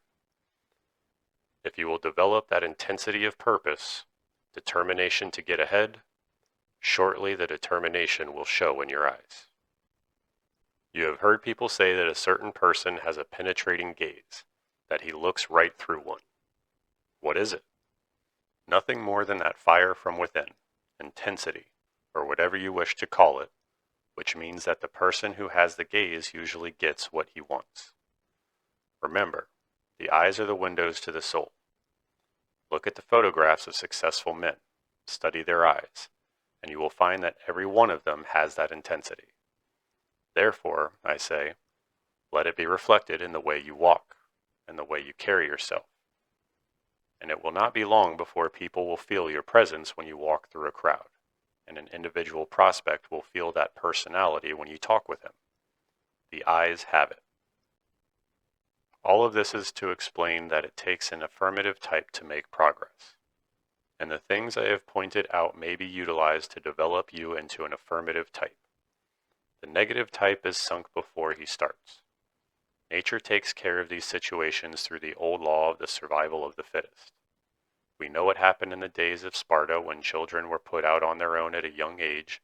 If you will develop that intensity of purpose, determination to get ahead, shortly the determination will show in your eyes. You have heard people say that a certain person has a penetrating gaze, that he looks right through one. What is it? Nothing more than that fire from within, intensity, or whatever you wish to call it, which means that the person who has the gaze usually gets what he wants. Remember, the eyes are the windows to the soul. Look at the photographs of successful men, study their eyes, and you will find that every one of them has that intensity. Therefore, I say, let it be reflected in the way you walk and the way you carry yourself. And it will not be long before people will feel your presence when you walk through a crowd, and an individual prospect will feel that personality when you talk with him. The eyes have it. All of this is to explain that it takes an affirmative type to make progress. And the things I have pointed out may be utilized to develop you into an affirmative type. The negative type is sunk before he starts. Nature takes care of these situations through the old law of the survival of the fittest. We know what happened in the days of Sparta when children were put out on their own at a young age,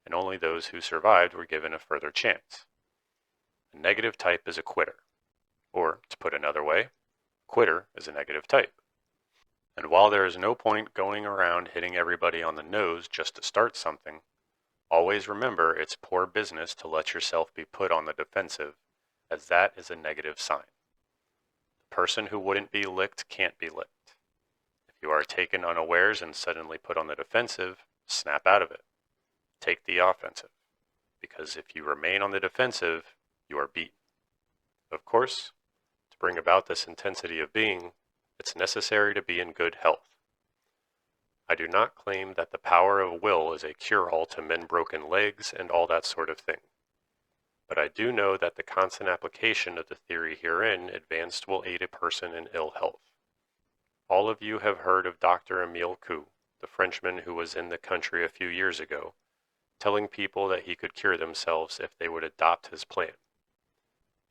and only those who survived were given a further chance. A negative type is a quitter. Or, to put another way, quitter is a negative type. And while there is no point going around hitting everybody on the nose just to start something, always remember it's poor business to let yourself be put on the defensive, as that is a negative sign. The person who wouldn't be licked can't be licked. If you are taken unawares and suddenly put on the defensive, snap out of it. Take the offensive, because if you remain on the defensive, you are beaten. Of course, to bring about this intensity of being, It's necessary to be in good health. I do not claim that the power of will is a cure-all to mend broken legs and all that sort of thing. But I do know that the constant application of the theory herein advanced will aid a person in ill health. All of you have heard of Dr. Emile Coué, the Frenchman who was in the country a few years ago, telling people that he could cure themselves if they would adopt his plan.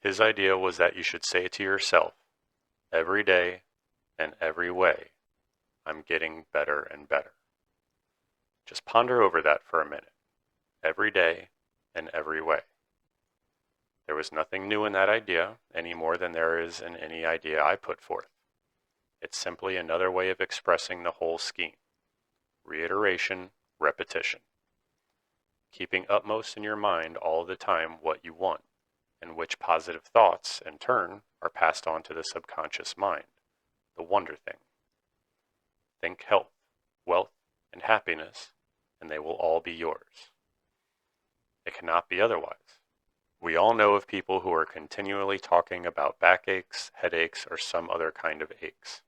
His idea was that you should say to yourself, every day and every way, I'm getting better and better. Just ponder over that for a minute. Every day and every way. There was nothing new in that idea any more than there is in any idea I put forth. It's simply another way of expressing the whole scheme. Reiteration, repetition. Keeping upmost in your mind all the time what you want, and which positive thoughts, in turn, are passed on to the subconscious mind, the wonder thing. Think health, wealth, and happiness, and they will all be yours. It cannot be otherwise. We all know of people who are continually talking about backaches, headaches, or some other kind of aches.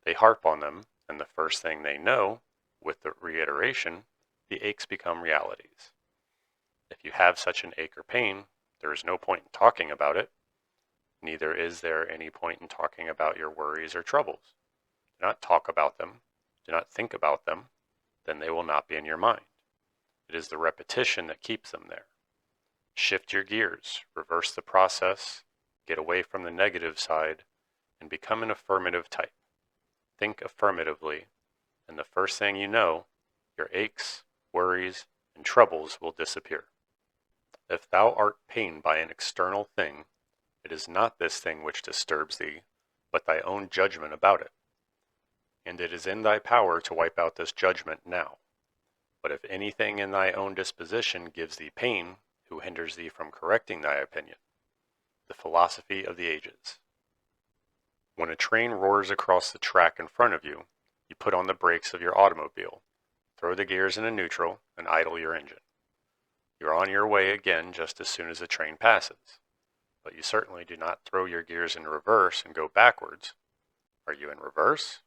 They harp on them, and the first thing they know, with the reiteration, the aches become realities. If you have such an ache or pain, there is no point in talking about it. Neither is there any point in talking about your worries or troubles. Do not talk about them. Do not think about them. Then they will not be in your mind. It is the repetition that keeps them there. Shift your gears, reverse the process, get away from the negative side, and become an affirmative type. Think affirmatively, and the first thing you know, your aches, worries, and troubles will disappear. If thou art pained by an external thing, it is not this thing which disturbs thee, but thy own judgment about it. And it is in thy power to wipe out this judgment now. But if anything in thy own disposition gives thee pain, who hinders thee from correcting thy opinion? The philosophy of the ages. When a train roars across the track in front of you, you put on the brakes of your automobile, throw the gears into neutral, and idle your engine. You're on your way again just as soon as the train passes. But you certainly do not throw your gears in reverse and go backwards. Are you in reverse?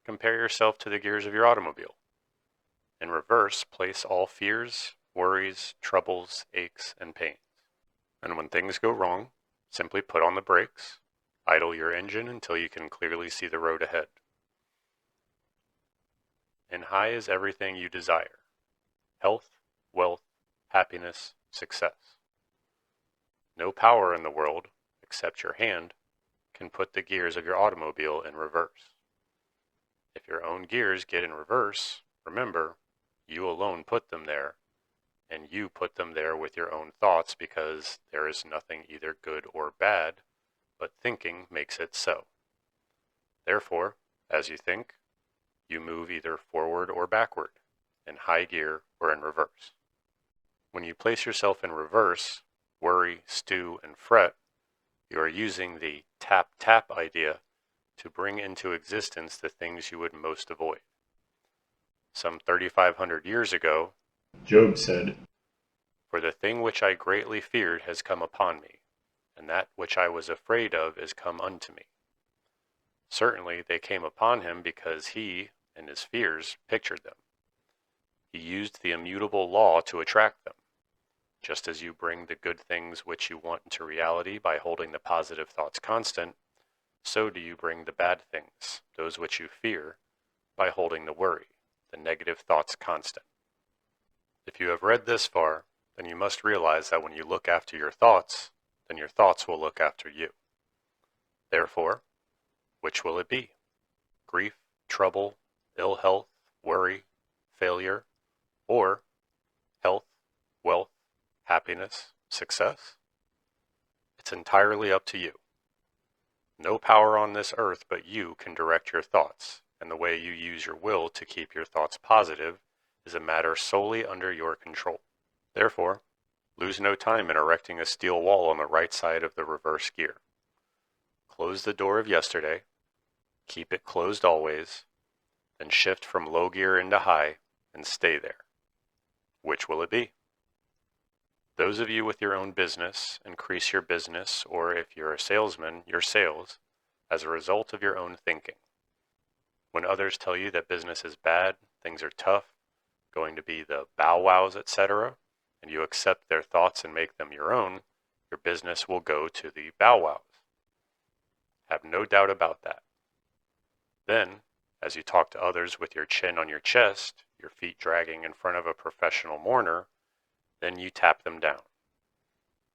Compare yourself to the gears of your automobile. In reverse, place all fears, worries, troubles, aches, and pains. And when things go wrong, simply put on the brakes, idle your engine until you can clearly see the road ahead. And high is everything you desire: health, wealth, happiness, success. No power in the world, except your hand, can put the gears of your automobile in reverse. If your own gears get in reverse, remember, you alone put them there, and you put them there with your own thoughts, because there is nothing either good or bad, but thinking makes it so. Therefore, as you think, you move either forward or backward, in high gear or in reverse. When you place yourself in reverse, worry, stew, and fret, you are using the tap-tap idea to bring into existence the things you would most avoid. Some 3,500 years ago, Job said, "For the thing which I greatly feared has come upon me, and that which I was afraid of is come unto me." Certainly they came upon him because he, in his fears, pictured them. He used the immutable law to attract them. Just as you bring the good things which you want into reality by holding the positive thoughts constant, so do you bring the bad things, those which you fear, by holding the worry, the negative thoughts constant. If you have read this far, then you must realize that when you look after your thoughts, then your thoughts will look after you. Therefore, which will it be? Grief, trouble, ill health, worry, failure, or health, wealth, happiness, success? It's entirely up to you. No power on this earth but you can direct your thoughts, and the way you use your will to keep your thoughts positive is a matter solely under your control. Therefore, lose no time in erecting a steel wall on the right side of the reverse gear. Close the door of yesterday, keep it closed always, then shift from low gear into high and stay there. Which will it be? Those of you with your own business, increase your business, or if you're a salesman, your sales, as a result of your own thinking. When others tell you that business is bad, things are tough, going to be the bow wows, etc., and you accept their thoughts and make them your own, your business will go to the bow wows. Have no doubt about that. Then, as you talk to others with your chin on your chest, your feet dragging in front of a professional mourner, then you tap them down.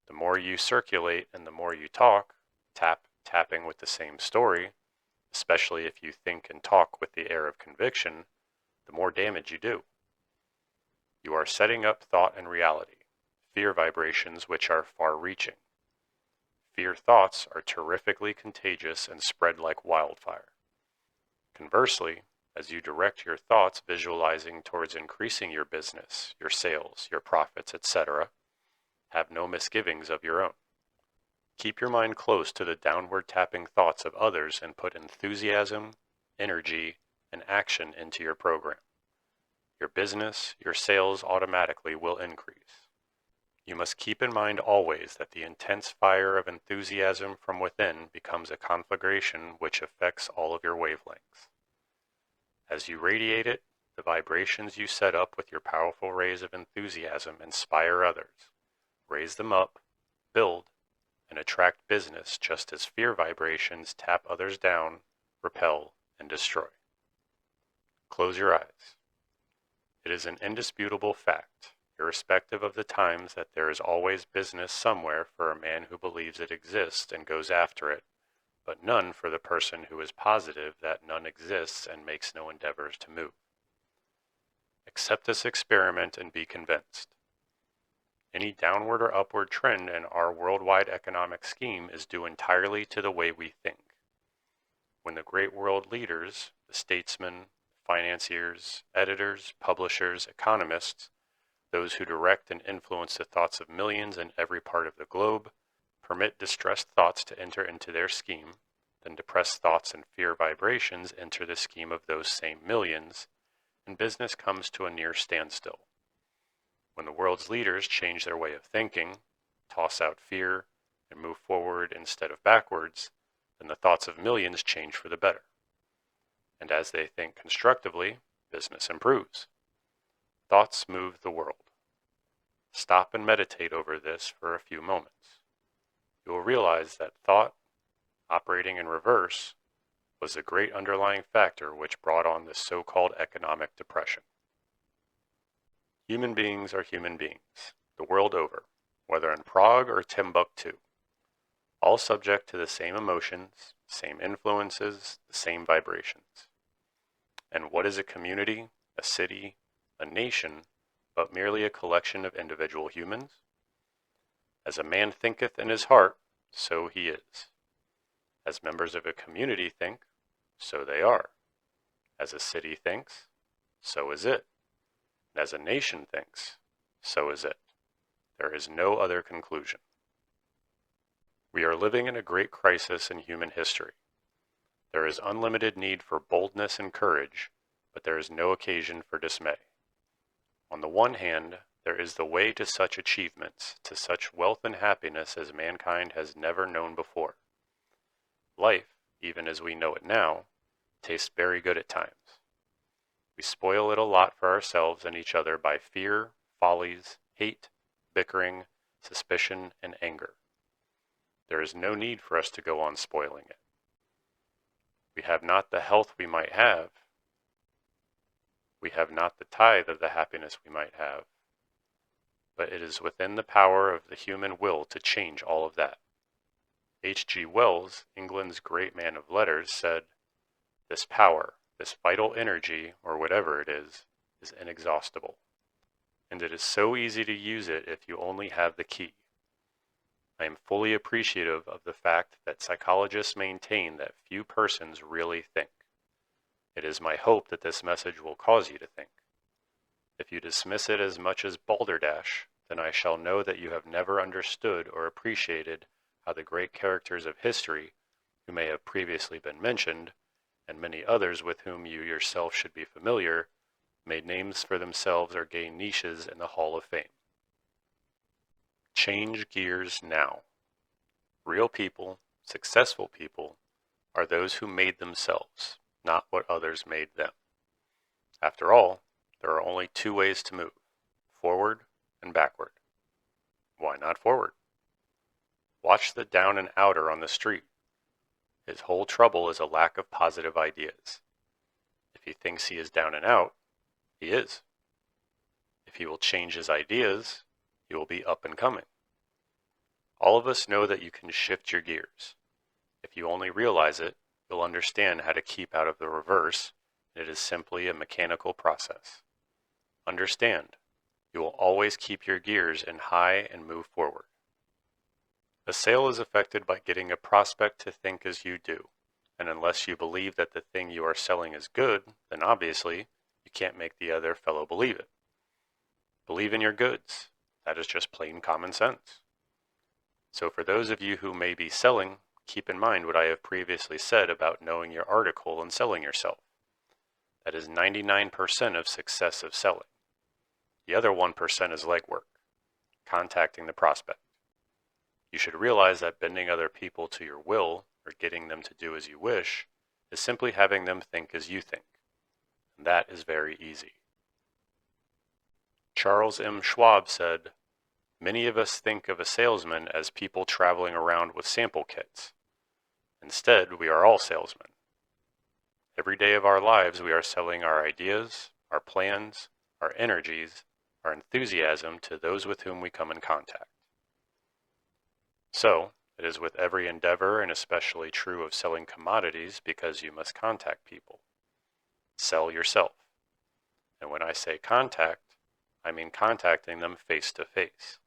The more you circulate and the more you talk, tapping with the same story, especially if you think and talk with the air of conviction, the more damage you do. You are setting up thought and reality, fear vibrations which are far-reaching. Fear thoughts are terrifically contagious and spread like wildfire. Conversely, as you direct your thoughts visualizing towards increasing your business, your sales, your profits, etc., have no misgivings of your own. Keep your mind close to the downward tapping thoughts of others and put enthusiasm, energy, and action into your program. Your business, your sales automatically will increase. You must keep in mind always that the intense fire of enthusiasm from within becomes a conflagration which affects all of your wavelengths. As you radiate it, the vibrations you set up with your powerful rays of enthusiasm inspire others, raise them up, build, and attract business just as fear vibrations tap others down, repel, and destroy. Close your eyes. It is an indisputable fact, irrespective of the times, that there is always business somewhere for a man who believes it exists and goes after it, but none for the person who is positive that none exists and makes no endeavors to move. Accept this experiment and be convinced. Any downward or upward trend in our worldwide economic scheme is due entirely to the way we think. When the great world leaders, the statesmen, financiers, editors, publishers, economists, those who direct and influence the thoughts of millions in every part of the globe, permit distressed thoughts to enter into their scheme, then depressed thoughts and fear vibrations enter the scheme of those same millions, and business comes to a near standstill. When the world's leaders change their way of thinking, toss out fear, and move forward instead of backwards, then the thoughts of millions change for the better. And as they think constructively, business improves. Thoughts move the world. Stop and meditate over this for a few moments. You will realize that thought, operating in reverse, was the great underlying factor which brought on this so-called economic depression. Human beings are human beings, the world over, whether in Prague or Timbuktu, all subject to the same emotions, same influences, the same vibrations. And what is a community, a city, a nation, but merely a collection of individual humans? As a man thinketh in his heart, so he is. As members of a community think, so they are. As a city thinks, so is it. And as a nation thinks, so is it. There is no other conclusion. We are living in a great crisis in human history. There is unlimited need for boldness and courage, but there is no occasion for dismay. On the one hand, there is the way to such achievements, to such wealth and happiness as mankind has never known before. Life, even as we know it now, tastes very good at times. We spoil it a lot for ourselves and each other by fear, follies, hate, bickering, suspicion, and anger. There is no need for us to go on spoiling it. We have not the health we might have. We have not the tithe of the happiness we might have. But it is within the power of the human will to change all of that. H.G. Wells, England's great man of letters, said, "This power, this vital energy, or whatever it is inexhaustible. And it is so easy to use it if you only have the key." I am fully appreciative of the fact that psychologists maintain that few persons really think. It is my hope that this message will cause you to think. If you dismiss it as much as balderdash, then I shall know that you have never understood or appreciated how the great characters of history, who may have previously been mentioned, and many others with whom you yourself should be familiar, made names for themselves or gained niches in the Hall of Fame. Change gears now. Real people, successful people, are those who made themselves, not what others made them. After all, there are only two ways to move, forward and backward. Why not forward? Watch the down and outer on the street. His whole trouble is a lack of positive ideas. If he thinks he is down and out, he is. If he will change his ideas, he will be up and coming. All of us know that you can shift your gears. If you only realize it, you'll understand how to keep out of the reverse, and it is simply a mechanical process. Understand, you will always keep your gears in high and move forward. A sale is affected by getting a prospect to think as you do, and unless you believe that the thing you are selling is good, then obviously you can't make the other fellow believe it. Believe in your goods. That is just plain common sense. So for those of you who may be selling, keep in mind what I have previously said about knowing your article and selling yourself. That is 99% of success of selling. The other 1% is legwork, contacting the prospect. You should realize that bending other people to your will, or getting them to do as you wish, is simply having them think as you think. And that is very easy. Charles M. Schwab said, "Many of us think of a salesman as people traveling around with sample kits. Instead, we are all salesmen. Every day of our lives, we are selling our ideas, our plans, our energies, our enthusiasm to those with whom we come in contact." So, it is with every endeavor, and especially true of selling commodities, because you must contact people. Sell yourself. And when I say contact, I mean contacting them face to face.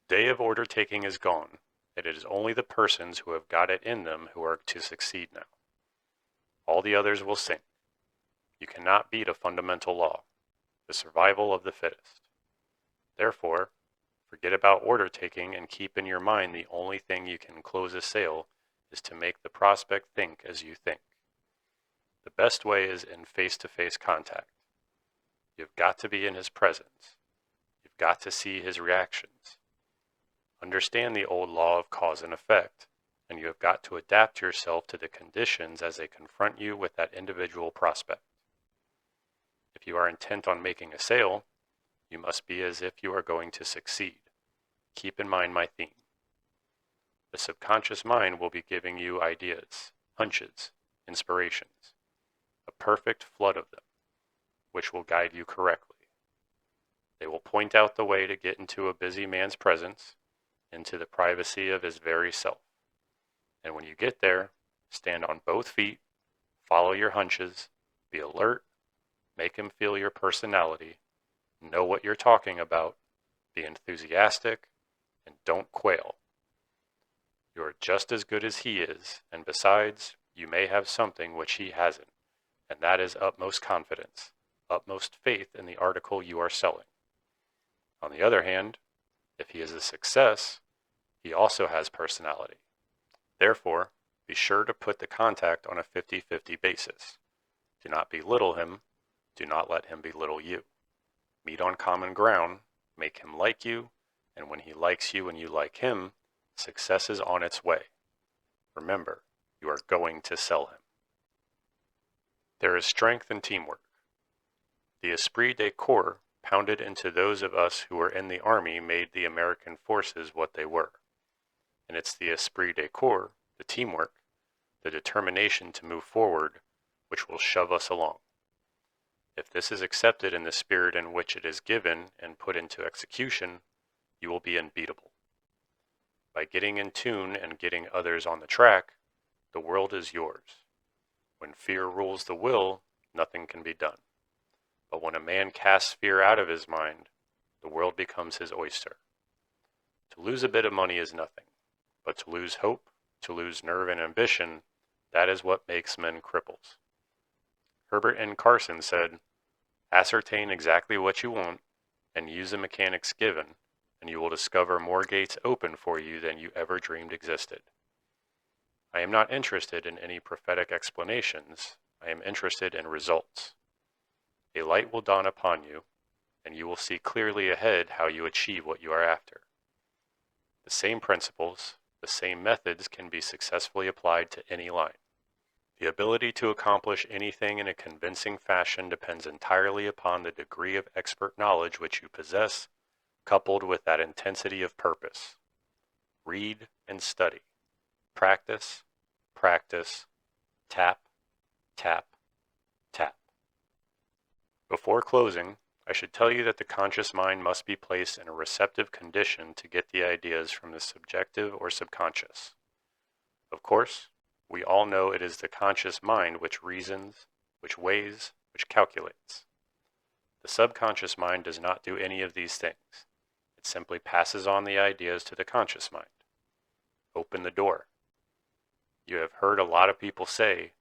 The day of order taking is gone, and it is only the persons who have got it in them who are to succeed now. All the others will sink. You cannot beat a fundamental law, the survival of the fittest. Therefore, forget about order taking and keep in your mind the only thing you can close a sale is to make the prospect think as you think. The best way is in face-to-face contact. You've got to be in his presence. You've got to see his reactions. Understand the old law of cause and effect, and you have got to adapt yourself to the conditions as they confront you with that individual prospect. If you are intent on making a sale, you must be as if you are going to succeed. Keep in mind my theme. The subconscious mind will be giving you ideas, hunches, inspirations, a perfect flood of them, which will guide you correctly. They will point out the way to get into a busy man's presence, into the privacy of his very self. And when you get there, stand on both feet, follow your hunches, be alert, make him feel your personality, know what you're talking about, be enthusiastic, and don't quail. You're just as good as he is, and besides, you may have something which he hasn't, and that is utmost confidence, utmost faith in the article you are selling. On the other hand, if he is a success, he also has personality. Therefore, be sure to put the contact on a 50-50 basis. Do not belittle him. Do not let him belittle you. Meet on common ground, make him like you, and when he likes you and you like him, success is on its way. Remember, you are going to sell him. There is strength in teamwork. The esprit de corps pounded into those of us who were in the army made the American forces what they were. And it's the esprit de corps, the teamwork, the determination to move forward, which will shove us along. If this is accepted in the spirit in which it is given and put into execution, you will be unbeatable. By getting in tune and getting others on the track, the world is yours. When fear rules the will, nothing can be done. But when a man casts fear out of his mind, the world becomes his oyster. To lose a bit of money is nothing, but to lose hope, to lose nerve and ambition, that is what makes men cripples. Herbert N. Carson said, "Ascertain exactly what you want and use the mechanics given, and you will discover more gates open for you than you ever dreamed existed." I am not interested in any prophetic explanations. I am interested in results. A light will dawn upon you, and you will see clearly ahead how you achieve what you are after. The same principles, the same methods can be successfully applied to any line. The ability to accomplish anything in a convincing fashion depends entirely upon the degree of expert knowledge which you possess, coupled with that intensity of purpose. Read and study. Practice, practice, tap, tap, tap. Before closing, I should tell you that the conscious mind must be placed in a receptive condition to get the ideas from the subjective or subconscious. Of course, we all know it is the conscious mind which reasons, which weighs, which calculates. The subconscious mind does not do any of these things. It simply passes on the ideas to the conscious mind. Open the door. You have heard a lot of people say,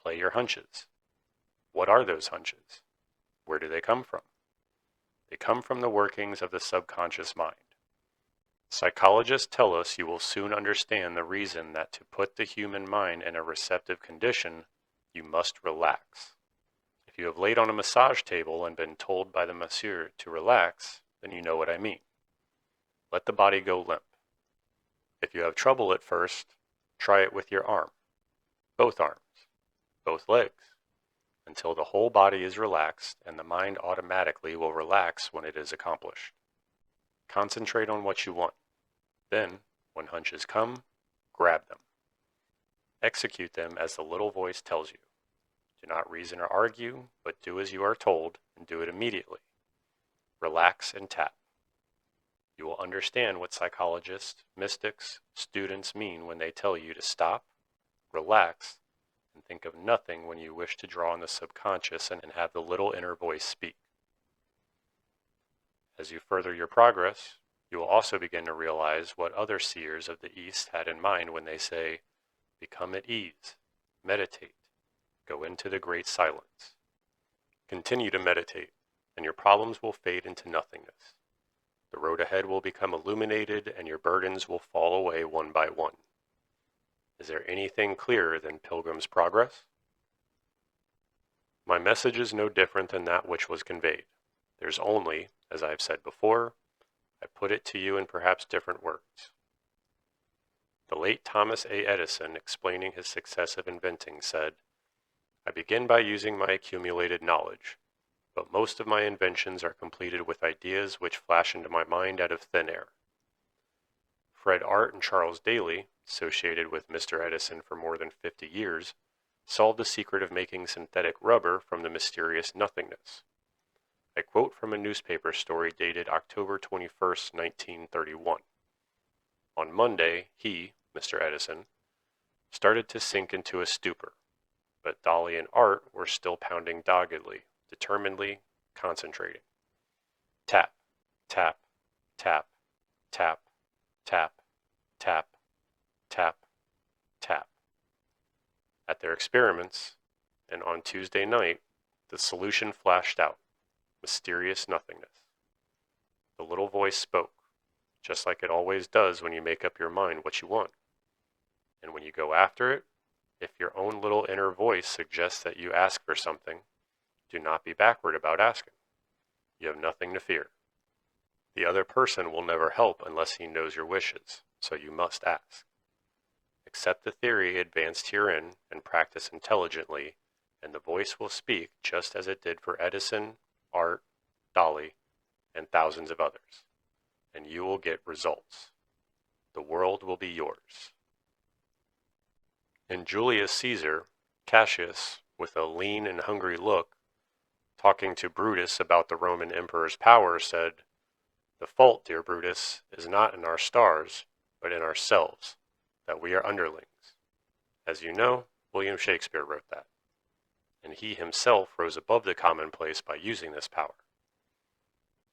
play your hunches. What are those hunches? Where do they come from? They come from the workings of the subconscious mind. Psychologists tell us you will soon understand the reason that to put the human mind in a receptive condition, you must relax. If you have laid on a massage table and been told by the masseur to relax, then you know what I mean. Let the body go limp. If you have trouble at first, try it with your arm, both arms, both legs, until the whole body is relaxed, and the mind automatically will relax when it is accomplished. Concentrate on what you want. Then, when hunches come, grab them. Execute them as the little voice tells you. Do not reason or argue, but do as you are told, and do it immediately. Relax and tap. You will understand what psychologists, mystics, students mean when they tell you to stop, relax, and think of nothing when you wish to draw on the subconscious and have the little inner voice speak. As you further your progress, you will also begin to realize what other seers of the East had in mind when they say, become at ease, meditate, go into the great silence. Continue to meditate, and your problems will fade into nothingness. The road ahead will become illuminated, and your burdens will fall away one by one. Is there anything clearer than Pilgrim's Progress? My message is no different than that which was conveyed. There's only, as I have said before, I put it to you in perhaps different words. The late Thomas A. Edison, explaining his success of inventing, said, I begin by using my accumulated knowledge, but most of my inventions are completed with ideas which flash into my mind out of thin air. Fred Art and Charles Daly, associated with Mr. Edison for more than 50 years, solved the secret of making synthetic rubber from the mysterious nothingness. I quote from a newspaper story dated October 21, 1931. On Monday, he, Mr. Edison, started to sink into a stupor, but Dolly and Art were still pounding doggedly, determinedly, concentrating. Tap, tap, tap, tap, tap, tap, tap, tap. At their experiments, and on Tuesday night, the solution flashed out. Mysterious nothingness. The little voice spoke, just like it always does when you make up your mind what you want. And when you go after it, if your own little inner voice suggests that you ask for something, do not be backward about asking. You have nothing to fear. The other person will never help unless he knows your wishes, so you must ask. Accept the theory advanced herein and practice intelligently, and the voice will speak just as it did for Edison, Art, Dolly, and thousands of others, and you will get results. The world will be yours. In Julius Caesar, Cassius, with a lean and hungry look, talking to Brutus about the Roman emperor's power, said, The fault, dear Brutus, is not in our stars, but in ourselves, that we are underlings. As you know, William Shakespeare wrote that, and he himself rose above the commonplace by using this power.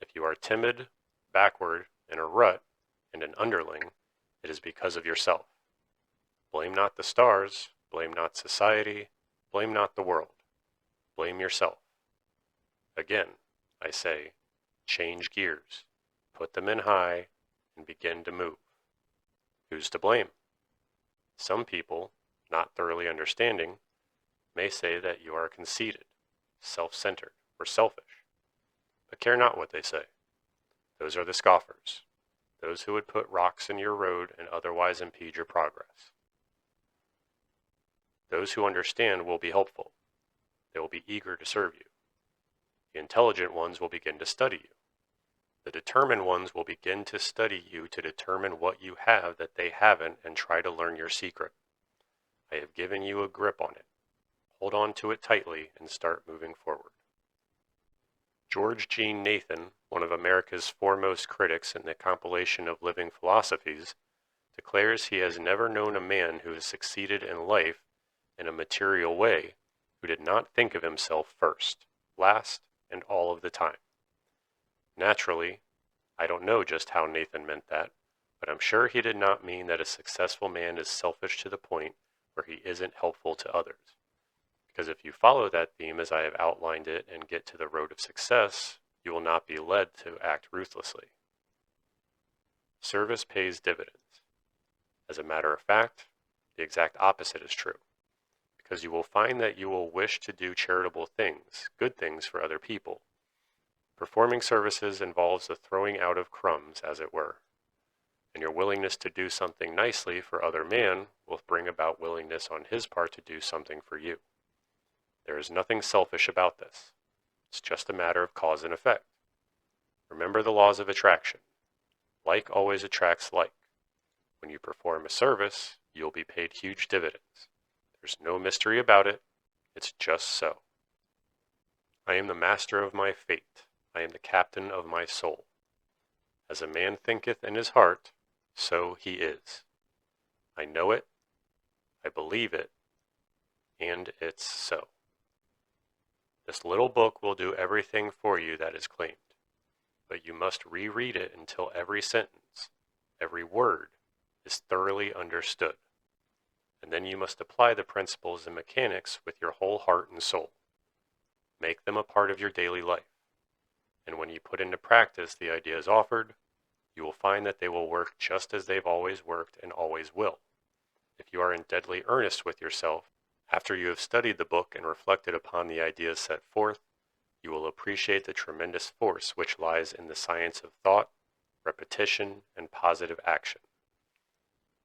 If you are timid, backward, in a rut, and an underling, it is because of yourself. Blame not the stars, blame not society, blame not the world. Blame yourself. Again, I say, change gears, put them in high, and begin to move. Who's to blame? Some people, not thoroughly understanding, may say that you are conceited, self-centered, or selfish, but care not what they say. Those are the scoffers, those who would put rocks in your road and otherwise impede your progress. Those who understand will be helpful. They will be eager to serve you. The intelligent ones will begin to study you. The determined ones will begin to study you to determine what you have that they haven't and try to learn your secret. I have given you a grip on it. Hold on to it tightly and start moving forward. George Jean Nathan, one of America's foremost critics in the compilation of living philosophies, declares he has never known a man who has succeeded in life in a material way who did not think of himself first, last, and all of the time. Naturally, I don't know just how Nathan meant that, but I'm sure he did not mean that a successful man is selfish to the point where he isn't helpful to others. Because if you follow that theme as I have outlined it and get to the road of success, you will not be led to act ruthlessly. Service pays dividends. As a matter of fact, the exact opposite is true, because you will find that you will wish to do charitable things, good things for other people. Performing services involves the throwing out of crumbs, as it were, and your willingness to do something nicely for other man will bring about willingness on his part to do something for you. There is nothing selfish about this. It's just a matter of cause and effect. Remember the laws of attraction. Like always attracts like. When you perform a service, you'll be paid huge dividends. There's no mystery about it. It's just so. I am the master of my fate. I am the captain of my soul. As a man thinketh in his heart, so he is. I know it, I believe it, and it's so. This little book will do everything for you that is claimed, but you must reread it until every sentence, every word, is thoroughly understood. And then you must apply the principles and mechanics with your whole heart and soul. Make them a part of your daily life. And when you put into practice the ideas offered, you will find that they will work just as they've always worked and always will. If you are in deadly earnest with yourself, after you have studied the book and reflected upon the ideas set forth, you will appreciate the tremendous force which lies in the science of thought, repetition, and positive action.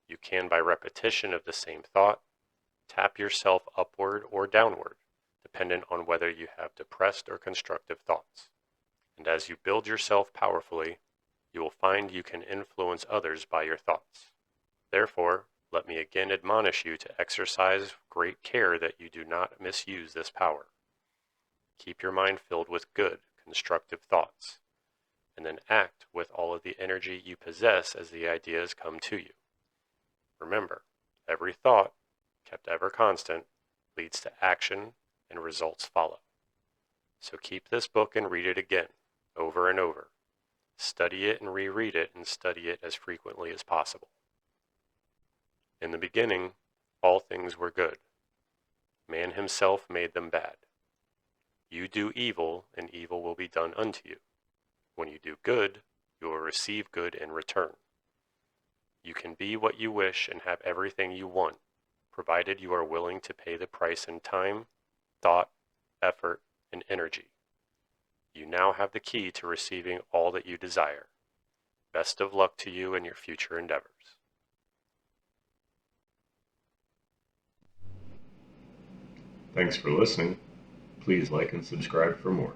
You can, by repetition of the same thought, tap yourself upward or downward, dependent on whether you have depressed or constructive thoughts. And as you build yourself powerfully, you will find you can influence others by your thoughts. Therefore, let me again admonish you to exercise great care that you do not misuse this power. Keep your mind filled with good, constructive thoughts, and then act with all of the energy you possess as the ideas come to you. Remember, every thought, kept ever constant, leads to action and results follow. So keep this book and read it again, over and over. Study it and reread it and study it as frequently as possible. In the beginning, all things were good. Man himself made them bad. You do evil, and evil will be done unto you. When you do good, you will receive good in return. You can be what you wish and have everything you want, provided you are willing to pay the price in time, thought, effort, and energy. You now have the key to receiving all that you desire. Best of luck to you in your future endeavors. Thanks for listening. Please like and subscribe for more.